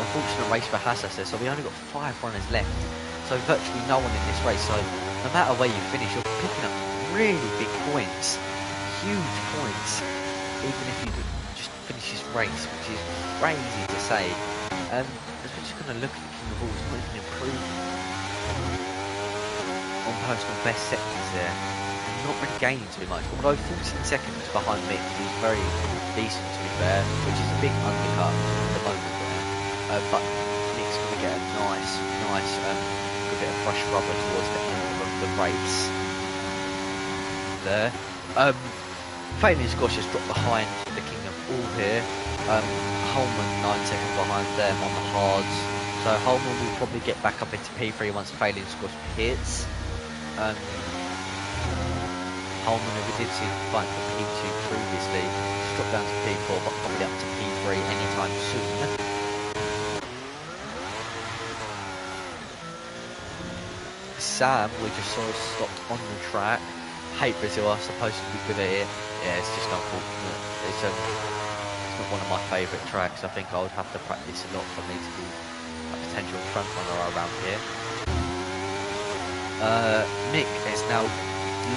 Unfortunate race for Hassas there, so we only got 5 runners left, so virtually no one in this race. So no matter where you finish, you're picking up really big points, huge points, even if you just finish this race, which is crazy to say. As we're just going to look at the King of All's making improvement on personal best sectors there, not really gaining too much, although 14 seconds behind Mick is very decent, to be fair, which is a big undercut at the moment there. But Mick's going to get a nice good bit of fresh rubber towards the end of the race there. Fabian Squash has dropped behind the King of All here. Holman 9 seconds behind them on the hards. So Holman will probably get back up into P3 once Failing Squash hits. Holman, who we did see fight for P2 previously, dropped down to P4, but probably up to P3 anytime soon. Sam, we just saw stopped on the track. Hate Brazil are supposed to be good at it. Yeah, it's just unfortunate. It's not one of my favourite tracks. I think I would have to practice a lot for me to be a potential front runner around here. Mick has now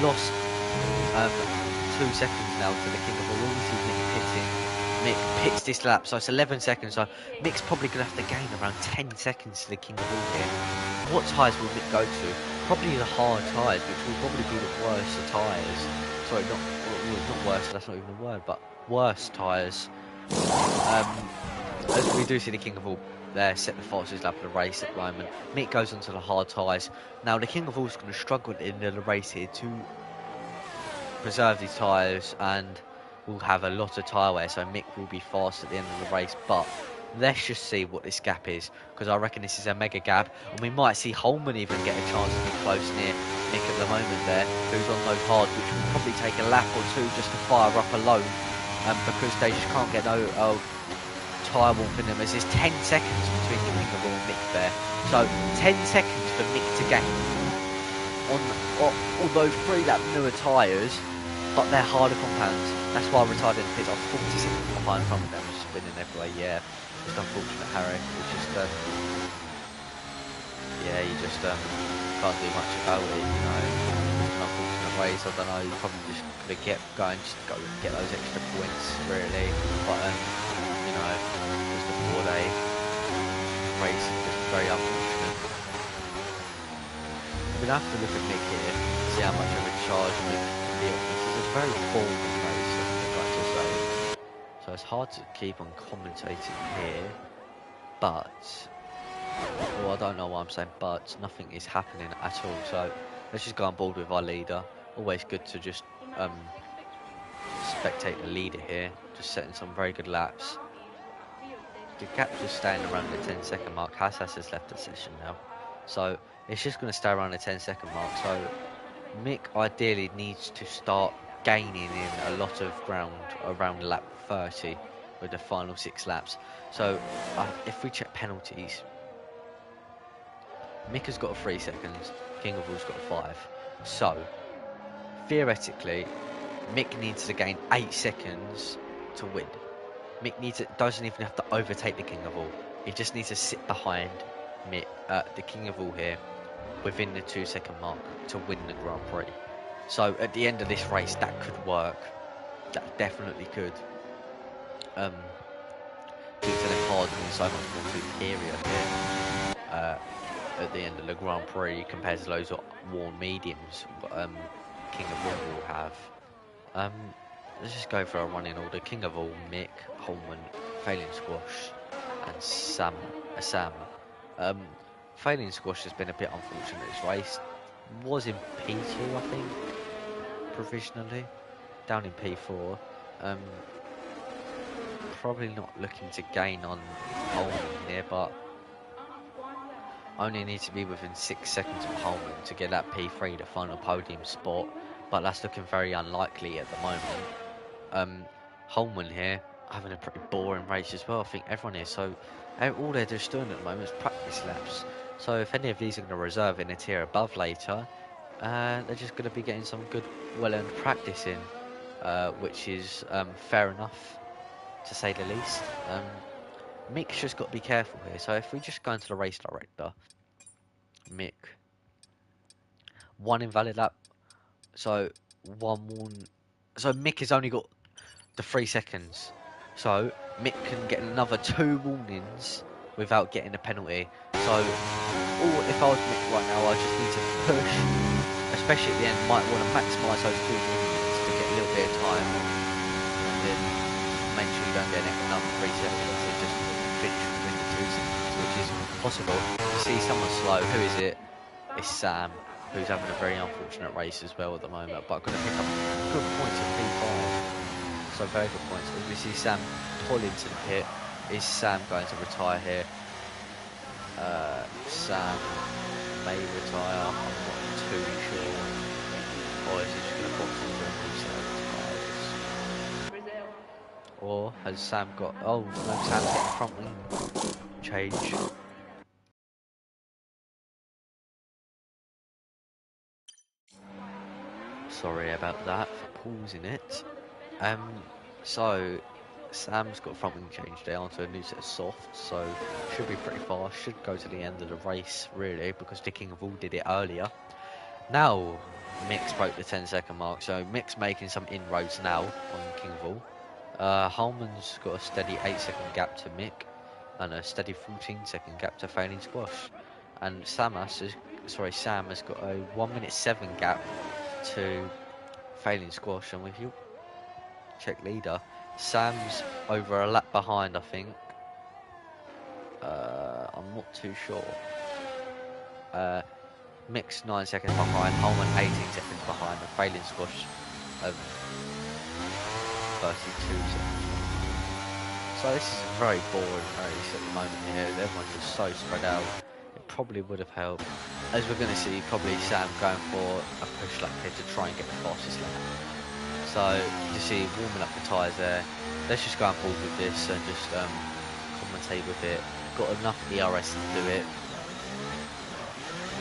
lost 2 seconds now to the King of All. We'll see Mick pitting. Mick pits this lap, so it's 11 seconds. So Mick's probably going to have to gain around 10 seconds to the King of All here. What tyres will Mick go to? Probably the hard tyres, which will probably be the worst of tyres. Sorry, not worse, that's not even a word, but worse tyres. As we do see the King of All there, set the fastest lap of the race at the moment. Mick goes onto the hard tyres. Now the King of All is going to struggle in the race here to preserve these tyres, and will have a lot of tyre wear, so Mick will be fast at the end of the race. But let's just see what this gap is, because I reckon this is a mega gap, and we might see Holman even get a chance to be close near Mick at the moment there, who's on those hards, which will probably take a lap or two just to fire up a load, because they just can't get no tyre warp in them, as there's 10 seconds between the King of All and Mick there. So 10 seconds for Mick to gain on those 3 lap newer tyres, but they're harder compounds. That's why retarded pits are 40 seconds behind from them, just spinning everywhere. Yeah, just unfortunate, Harry. It's just yeah, you just can't do much about it, you know. It's an unfortunate race. I don't know, you probably just could have kept going, just go and get those extra points, really. But you know, just a 4-day race is just very unfortunate. We'll have to look at Mick here, see how much of a charge Mick can be on. This is a very boring race, I'd like to say. So it's hard to keep on commentating here, but well, I don't know what I'm saying, but nothing is happening at all. So let's just go on board with our leader. Always good to just spectate the leader here, just setting some very good laps. The gap's just staying around the 10-second mark. Hassas has left the session now, so it's just going to stay around the 10-second mark. So Mick ideally needs to start gaining in a lot of ground around lap 30 with the final 6 laps. So if we check penalties, Mick has got 3 seconds, King of All's got 5. So theoretically, Mick needs to gain 8 seconds to win. Mick doesn't even have to overtake the King of All. He just needs to sit behind Mick, the King of All here, within the 2-second mark to win the Grand Prix. So at the end of this race, that could work. That definitely could. Due to the hard being so much more superior here at the end of the Grand Prix compared to those worn mediums King of All will have. Let's just go for a running order. King of All, Mick, Holman, Failing Squash, and Sam. Failing Squash has been a bit unfortunate this race. Was in P2, I think, provisionally. Down in P4. Probably not looking to gain on Holman here, but only need to be within 6 seconds of Holman to get that P3, the final podium spot. But that's looking very unlikely at the moment. Holman here having a pretty boring race as well. I think everyone is. So all they're just doing at the moment is practice laps. So if any of these are going to reserve in a tier above later, they're just going to be getting some good, well-earned practice in, which is fair enough, to say the least. Mick's just got to be careful here. So if we just go into the race director, Mick, 1 invalid lap. So so Mick has only got the 3 seconds. So Mick can get another 2 warnings without getting a penalty. So if I was Mick right now, I just need to push, especially at the end. Might want to maximise those 2 warnings to get a little bit of time, and then make sure you don't get another 3 seconds. It just finish within the 2 seconds, which is possible. You see someone slow. Who is it? It's Sam, who's having a very unfortunate race as well at the moment, but going to pick up good points at P5. So so very good points. We see Sam pull into the pit. Is Sam going to retire here? Sam may retire, I'm not too sure. Or is he just going to box into a new set of tyres? Brazil. Or has Sam got... Oh, no, Sam's getting front wing change. Sorry about that for pausing it. So Sam's got front wing change there onto a new set of softs, so should be pretty fast. Should go to the end of the race really, because the King of All did it earlier. Now Mick's broke the 10-second mark, so Mick's making some inroads now on King of All. Holman's got a steady 8-second gap to Mick and a steady 14-second gap to Failing Squash. And Sam has got a 1-minute 7 gap to Failing Squash, and if you check leader, Sam's over a lap behind, I think. I'm not too sure. Mick's 9 seconds behind, Holman 18 seconds behind, and Failing Squash 32 seconds. So this is a very boring race at the moment here. Everyone's just so spread out. It probably would have helped. As we're going to see, probably Sam going for a push lap here to try and get the fastest lap. So you see warming up the tyres there. Let's just go on board with this and just commentate with it. Got enough ERS to do it.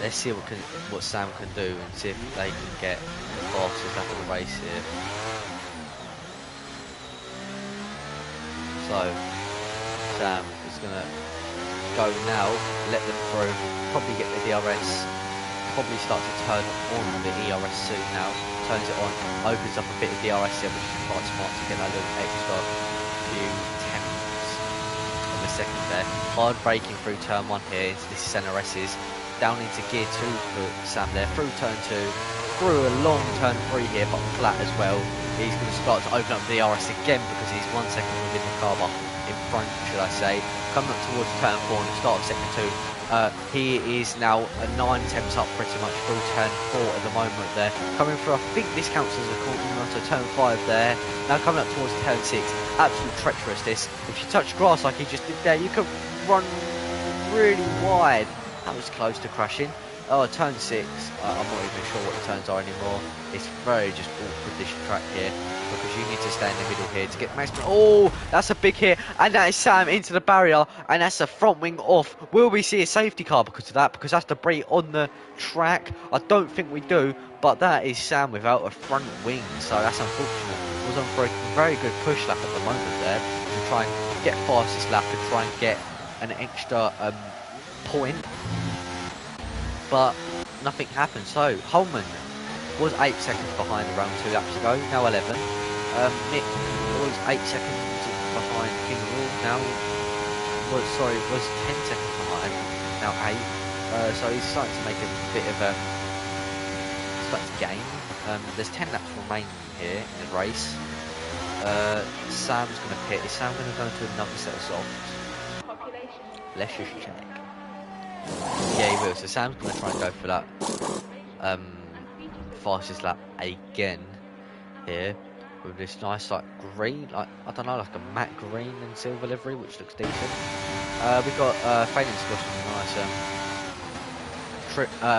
Let's see what Sam can do and see if they can get the fastest lap of the race here. So Sam is going to go now, let them through, probably get the DRS, probably start to turn on the ERS soon now. Turns it on, opens up a bit of DRS here, which is quite smart to get that little extra few tenths of a second there. Hard braking through turn 1 here into this NRS's, down into gear 2 for Sam there, through turn 2, through a long turn 3 here, but flat as well. He's going to start to open up the DRS again because he's 1 second within the car, but in front, should I say. Coming up towards turn 4 and the start of sector 2. He is now 9 attempts up pretty much through turn 4 at the moment there. Coming through, I think this counts as a corner onto turn 5 there. Now coming up towards turn 6. Absolute treacherous this. If you touch grass like he just did there, you could run really wide. That was close to crashing. Oh, turn 6, I'm not even sure what the turns are anymore. It's very just awkward this track here, because you need to stay in the middle here to get maximum. Oh, that's a big hit, and that is Sam into the barrier, and that's a front wing off. Will we see a safety car because of that? Because that's debris on the track. I don't think we do, but that is Sam without a front wing, so that's unfortunate. Was on for a very good push lap at the moment there to try and get fastest lap and try and get an extra point. But nothing happened. So Holman was 8 seconds behind around 2 laps ago, now 11. Mick was 8 seconds behind King of All, now was 10 seconds behind, now 8. So he's starting to make a bit of a starting to gain. There's 10 laps remaining here in the race. Sam's going to pit. Is Sam going to go into another set of softs? Let's just check. Yeah, he will. So Sam's going to try and go for that fastest lap again here with this nice like green, like I don't know, like a matte green and silver livery, which looks decent. We've got Failing Squash and a nice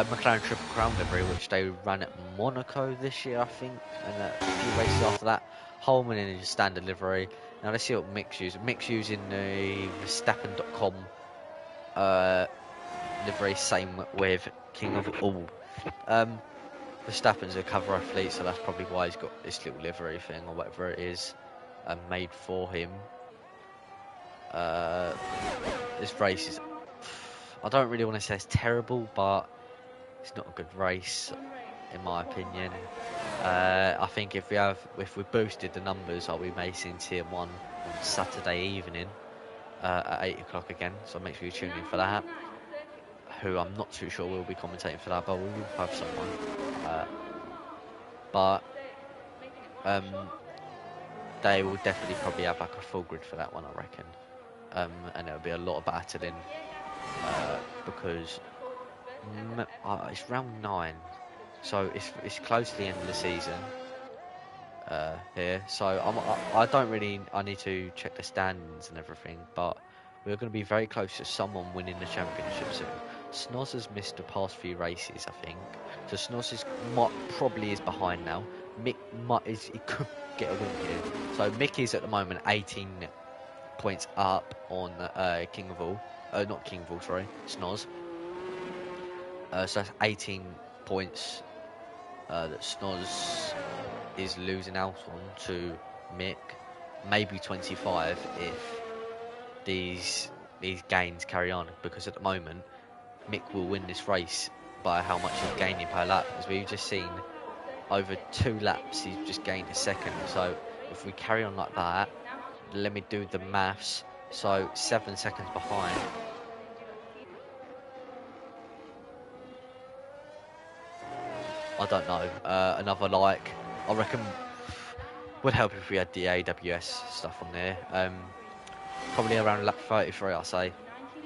McLaren Triple Crown livery, which they ran at Monaco this year, I think, and a few races after that. Holman in his standard livery. Now let's see what Mick's using. Mick's using the Verstappen.com livery, same with King of All. Verstappen's a cover athlete, so that's probably why he's got this little livery thing or whatever it is made for him. This race is, I don't really want to say it's terrible, but it's not a good race in my opinion. I think if we boosted the numbers, I'll be racing Tier 1 on Saturday evening at 8 o'clock again, so make sure you tune in for that. Who I'm not too sure will be commentating for that, but we will have someone. They will definitely probably have like a full grid for that one, I reckon. And there'll be a lot of battling because it's round 9, so it's close to the end of the season. here, so I don't really. I need to check the standings and everything, but we're going to be very close to someone winning the championship soon. Snoz has missed the past few races, I think, so Snoz probably is behind now. Mick he could get a win here. So Mick is at the moment 18 points up on King of All, not King of All, sorry, Snoz. So that's 18 points that Snoz is losing out on to Mick. Maybe 25 if these gains carry on, because at the moment Mick will win this race by how much he's gaining per lap. As we've just seen, over 2 laps he's just gained a second. So if we carry on like that, let me do the maths. So 7 seconds behind. I don't know. Another I reckon would help if we had the AWS stuff on there. Probably around lap 33, I'll say.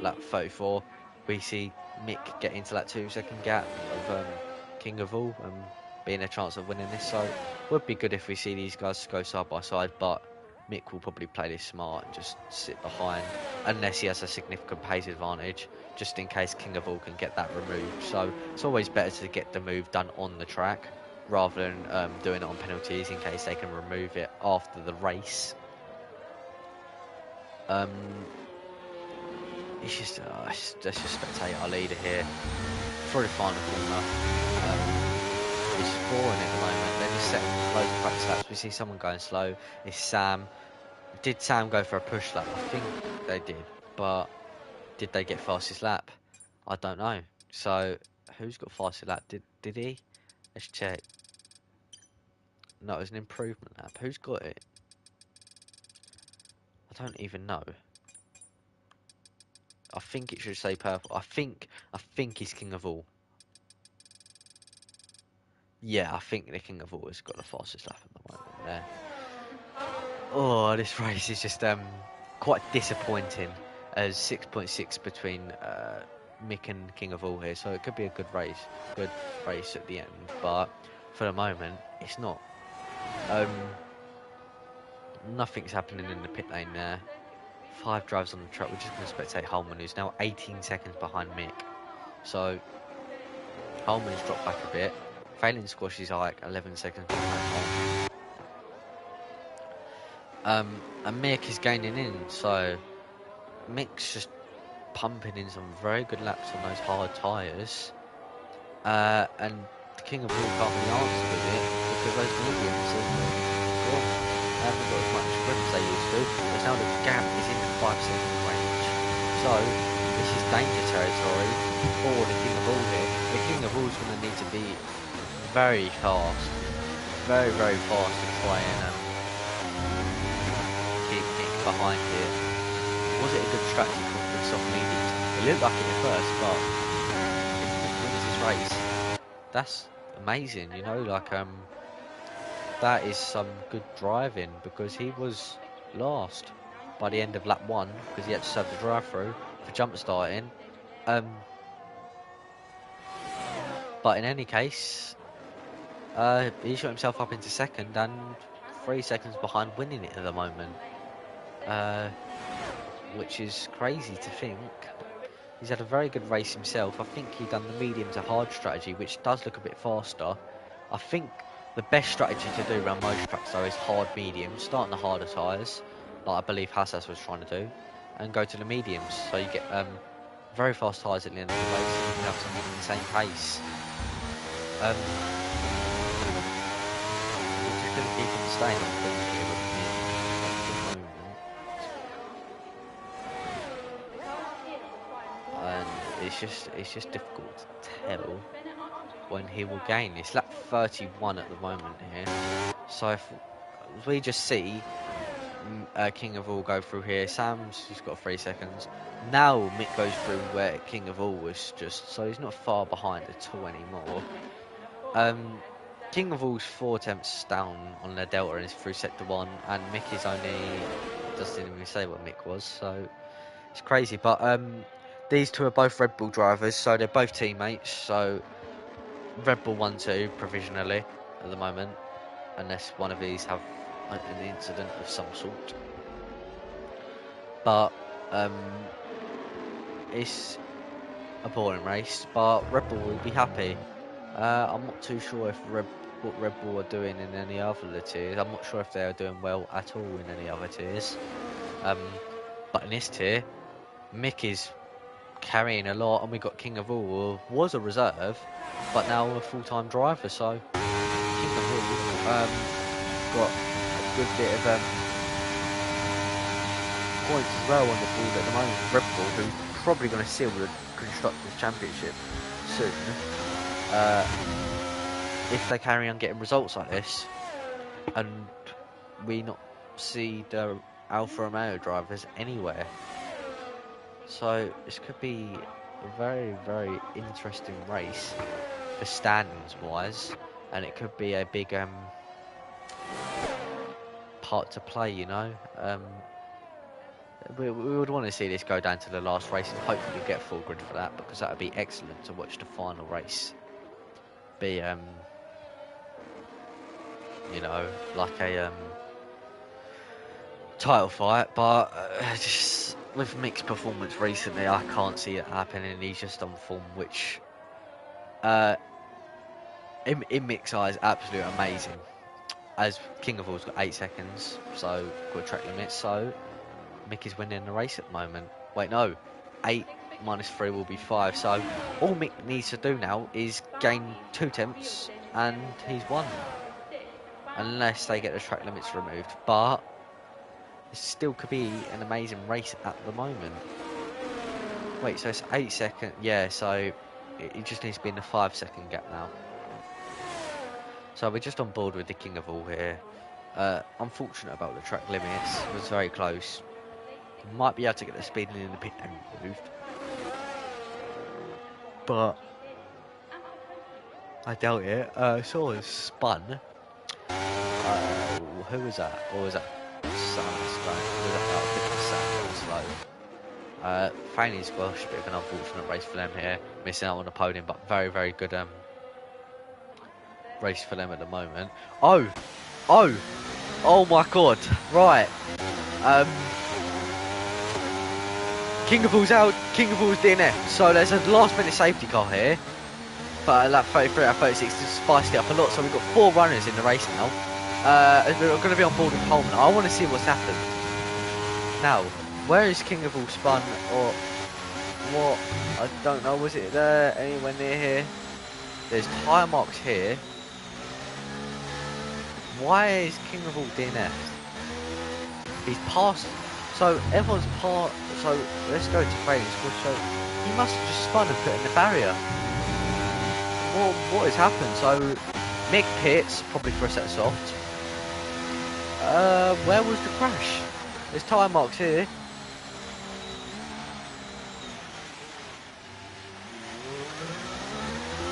Lap 34, we see Mick get into that 2-second gap of King of All, being a chance of winning this. So it would be good if we see these guys go side by side, but Mick will probably play this smart and just sit behind, unless he has a significant pace advantage, just in case King of All can get that removed. So it's always better to get the move done on the track, rather than doing it on penalties, in case they can remove it after the race. It's just, let's just spectate our leader here through the final corner. It's just boring at the moment. They're just setting loads of practice laps. We see someone going slow. It's Sam. Did Sam go for a push lap? I think they did, but did they get fastest lap? I don't know. So who's got fastest lap? Did he? Let's check. No, it was an improvement lap. Who's got it? I don't even know. I think it should say purple. I think he's King of All. Yeah, I think the King of All has got the fastest lap at the moment there. Oh, this race is just quite disappointing. As 6.6 between Mick and King of All here, so it could be a good race at the end. But for the moment, it's not. Nothing's happening in the pit lane there. 5 drives on the track. We're just going to spectate Holman, who's now 18 seconds behind Mick. So Holman's dropped back a bit. Failing squash is like 11 seconds behind Holman. And Mick is gaining in, so Mick's just pumping in some very good laps on those hard tyres. And the King of All can't really answer with it, because those mediums haven't got as much grip as they used to. Because now the gap is in the 5-second range. So this is danger territory for the King of All here. The King of All is going to need to be very fast, very fast to try and keep Mick behind here. Was it a good strategy with soft mediums? It looked like it at first, but if he wins this race, that's amazing, you know, like that is some good driving, because he was last by the end of lap 1 because he had to serve the drive-through for jump starting. But in any case, he shot himself up into second and 3 seconds behind winning it at the moment, which is crazy to think. He's had a very good race himself. I think he done the medium to hard strategy, which does look a bit faster. I think the best strategy to do around most tracks though is hard medium, start on the harder tyres, like I believe Hassas was trying to do, and go to the mediums, so you get very fast tyres at the end of the race, and you can have something at the same pace. We're just going to keep him staying on point here with me at the moment. And it's just difficult to tell when he will gain. It's lap 31 at the moment here. So if we just see King of All go through here, Sam's just got 3 seconds. Now Mick goes through where King of All was just, so he's not far behind at all anymore. King of All's 4 attempts down on their delta and is through sector 1, and Mick is only, doesn't even say what Mick was, so it's crazy. But these two are both Red Bull drivers, so they're both teammates, so Red Bull 1-2 provisionally at the moment. unless one of these have an incident of some sort. But it's a boring race, but Red Bull will be happy. I'm not too sure if what Red Bull are doing in any other tiers. I'm not sure if they are doing well at all in any other tiers. But in this tier, Mick is carrying a lot, and we got King of All, who was a reserve, but now a full-time driver. So King of All got a good bit of points as well on the board at the moment. Red Bull, who's probably going to seal the Constructors' Championship soon. If they carry on getting results like this, and we not see the Alfa Romeo drivers anywhere. So this could be a very, very interesting race for standings wise, and it could be a big part to play, you know. We would want to see this go down to the last race, and hopefully get full grid for that, because that would be excellent to watch the final race be you know, like a title fight. But just with Mick's performance recently, I can't see it happening. He's just on form, which in Mick's eyes, absolutely amazing. As King of All's got 8 seconds, so got track limit, so Mick is winning the race at the moment. Wait, no, 8 minus 3 will be 5. So all Mick needs to do now is gain 2 tenths, and he's won. Unless they get the track limits removed, but it still could be an amazing race at the moment. Wait, so it's 8 seconds. Yeah, so it just needs to be in the 5-second gap now. So we're just on board with the King of All here. Unfortunate about the track limits. It was very close. Might be able to get the speed in the pit removed, but I doubt it. Saw it spun. Who was that? Or was that slow? Fanny Squash, a bit of an unfortunate race for them here. Missing out on the podium, but very, very good race for them at the moment. Oh my god, right. King of All's out, King of All's DNF. So there's a last minute safety car here. But at lap 33 out of 36 to spice it up a lot. So we've got 4 runners in the race now. We're going to be on board with Holman. I want to see what's happened. Now, where is King of All spun, or what? I don't know. Was it there? Anywhere near here? There's tyre marks here. Why is King of All DNF? He's passed. So everyone's part. So let's go to Fraser. So he must have just spun and put in the barrier. What has happened? So Mick pits probably for a set of soft. Where was the crash? There's tyre marks here.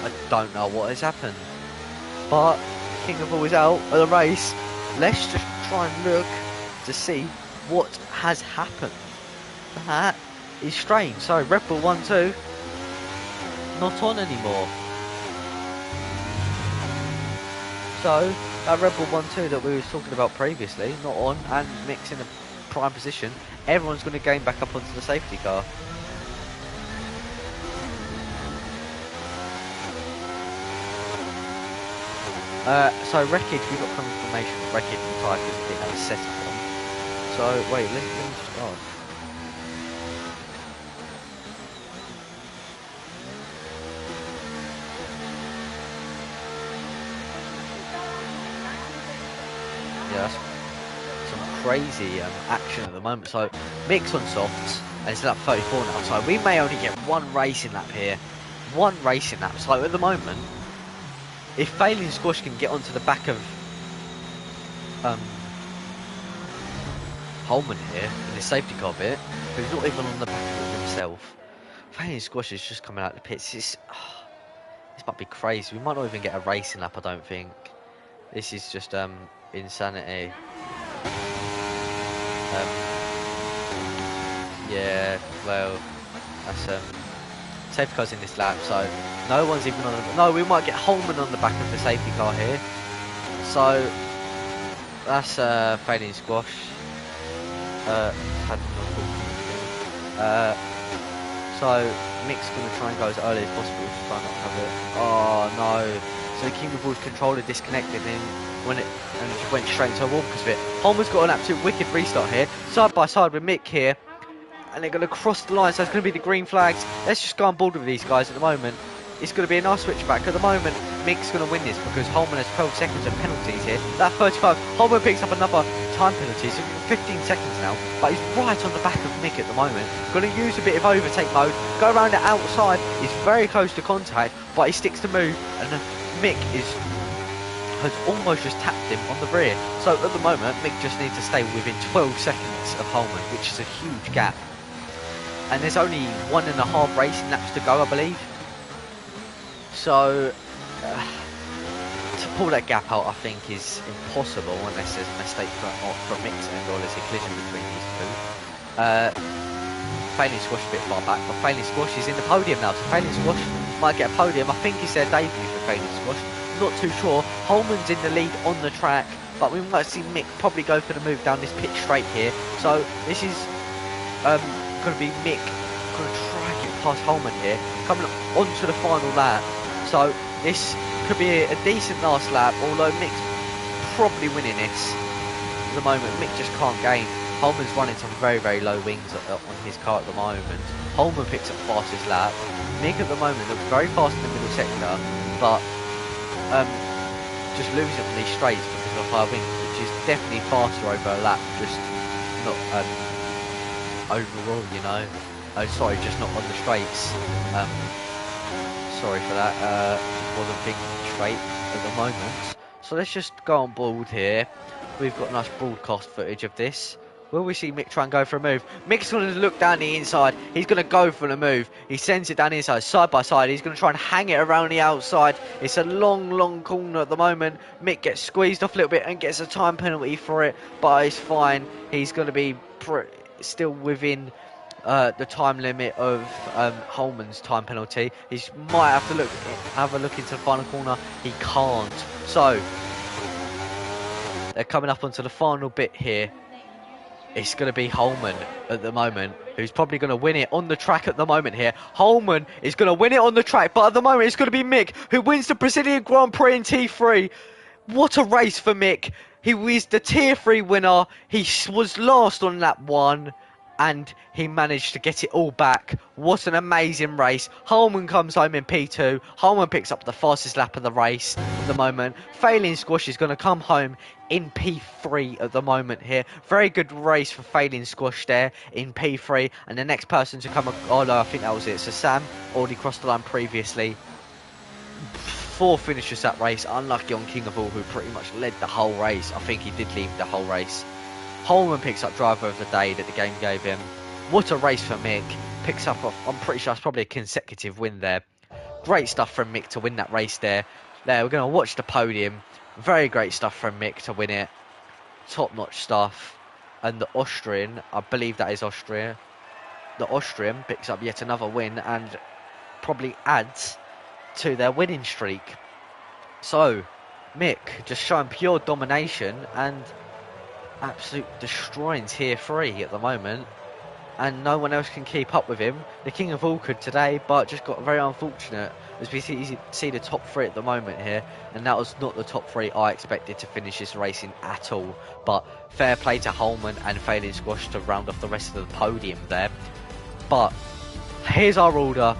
I don't know what has happened, but King of All is out of the race. Let's just try and look to see what has happened. That is strange. So Red Bull 1-2 not on anymore. So that Red Bull 1-2 that we were talking about previously, not on, and Mick's in a prime position. Everyone's going to gain back up onto the safety car. So wreckage, we got confirmation of wreckage and tyre because we didn't have a setup on. So wait, let me just, oh. Yeah, that's some crazy action at the moment. So Mick's on softs, and it's lap 34 now. So we may only get 1 racing lap here, 1 racing lap. So at the moment, if Failing Squash can get onto the back of Holman here in the safety car bit, but he's not even on the back of it himself. Failing Squash is just coming out of the pits. This might be crazy. We might not even get a racing lap, I don't think. This is just insanity. Yeah, well, that's safety car's in this lap, so no one's even on the... No, we might get Holman on the back of the safety car here. So That's failing squash. Had an unfortunate so Mick's going to try and go as early as possible to try and not have it. Oh no! So the King of Balls controller disconnected and it just went straight into a wall because of it. Holman's got an absolute wicked restart here, side by side with Mick here, and they're going to cross the line. So it's going to be the green flags. Let's just go on board with these guys at the moment. It's going to be a nice switchback. At the moment, Mick's going to win this because Holman has 12 seconds of penalties here. That 35, Holman picks up another time penalty, so 15 seconds now, but he's right on the back of Mick at the moment. Going to use a bit of overtake mode, go around the outside. He's very close to contact, but he sticks to move, and Mick has almost just tapped him on the rear. So at the moment, Mick just needs to stay within 12 seconds of Holman, which is a huge gap. And there's only 1.5 racing laps to go, I believe. So to pull that gap out, I think, is impossible unless there's a mistake from Mick's end or there's a collision between these two. Failing Squash a bit far back, but Failing Squash is in the podium now, so Failing Squash might get a podium. I think it's their debut for Failing Squash. Not too sure. Holman's in the lead on the track, but we might see Mick probably go for the move down this pitch straight here. So this is going to be Mick going to try and get past Holman here, coming onto the final lap. So this could be a decent last lap, although Mick's probably winning this at the moment. Mick just can't gain. Holman's running some very, very low wings on his car at the moment. Holman picks up fastest lap. Mick at the moment looks very fast in the middle sector, but just losing on these straights because of high wings, which is definitely faster over a lap, just not overall, you know. Oh, sorry, just not on the straights. Sorry for that. Wasn't big straight at the moment. So let's just go on board here. We've got nice broadcast footage of this. Will we see Mick try and go for a move? Mick's going to look down the inside. He's going to go for the move. He sends it down the inside, side by side. He's going to try and hang it around the outside. It's a long, long corner at the moment. Mick gets squeezed off a little bit and gets a time penalty for it, but it's fine. He's going to be still within the time limit of Holman's time penalty. He might have to have a look into the final corner. He can't. So they're coming up onto the final bit here. It's going to be Holman at the moment, who's probably going to win it on the track at the moment here. Holman is going to win it on the track, but at the moment it's going to be Mick, who wins the Brazilian Grand Prix in T3. What a race for Mick. He was the Tier 3 winner. He was last on lap 1. And he managed to get it all back. What an amazing race. Holman comes home in P2. Holman picks up the fastest lap of the race at the moment. Failing Squash is going to come home in P3 at the moment here. Very good race for Failing Squash there in P3. And the next person to come... Oh no, I think that was it. So Sam already crossed the line previously. 4 finishes that race. Unlucky on King of All, who pretty much led the whole race. I think he did lead the whole race. Holman picks up driver of the day that the game gave him. What a race for Mick. Picks up, I'm pretty sure it's probably a consecutive win there. Great stuff from Mick to win that race there. There, we're going to watch the podium. Very great stuff from Mick to win it. Top-notch stuff. And the Austrian, I believe that is Austria. The Austrian picks up yet another win and probably adds to their winning streak. So, Mick just showing pure domination and absolute destroying Tier 3 at the moment, and no one else can keep up with him. The King of All could today, but just got very unfortunate as we see the top 3 at the moment here, and that was not the top 3 I expected to finish this racing at all. But fair play to Holman and Failing Squash to round off the rest of the podium there. But here's our order.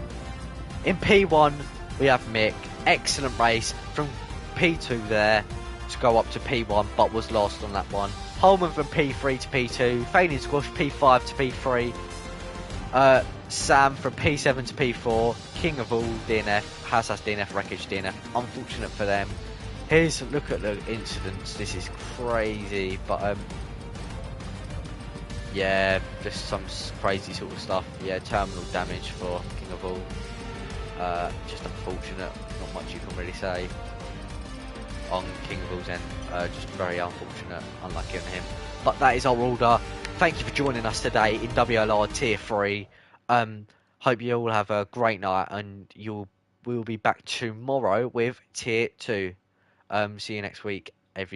In P1 we have Mick, excellent race from P2 there to go up to P1, but was last on that one. Holman from P3 to P2, Failing Squash P5 to P3, Sam from P7 to P4, King of All DNF, Hassas DNF, Wreckage DNF. Unfortunate for them. Here's a look at the incidents. This is crazy, but yeah, just some crazy sort of stuff. Yeah, terminal damage for King of All. Just unfortunate. Not much you can really say on King of All's end. Just very unfortunate, unlucky on him. But that is our order. Thank you for joining us today in WLR Tier 3. Hope you all have a great night, and we'll be back tomorrow with Tier 2. See you next week, everyone.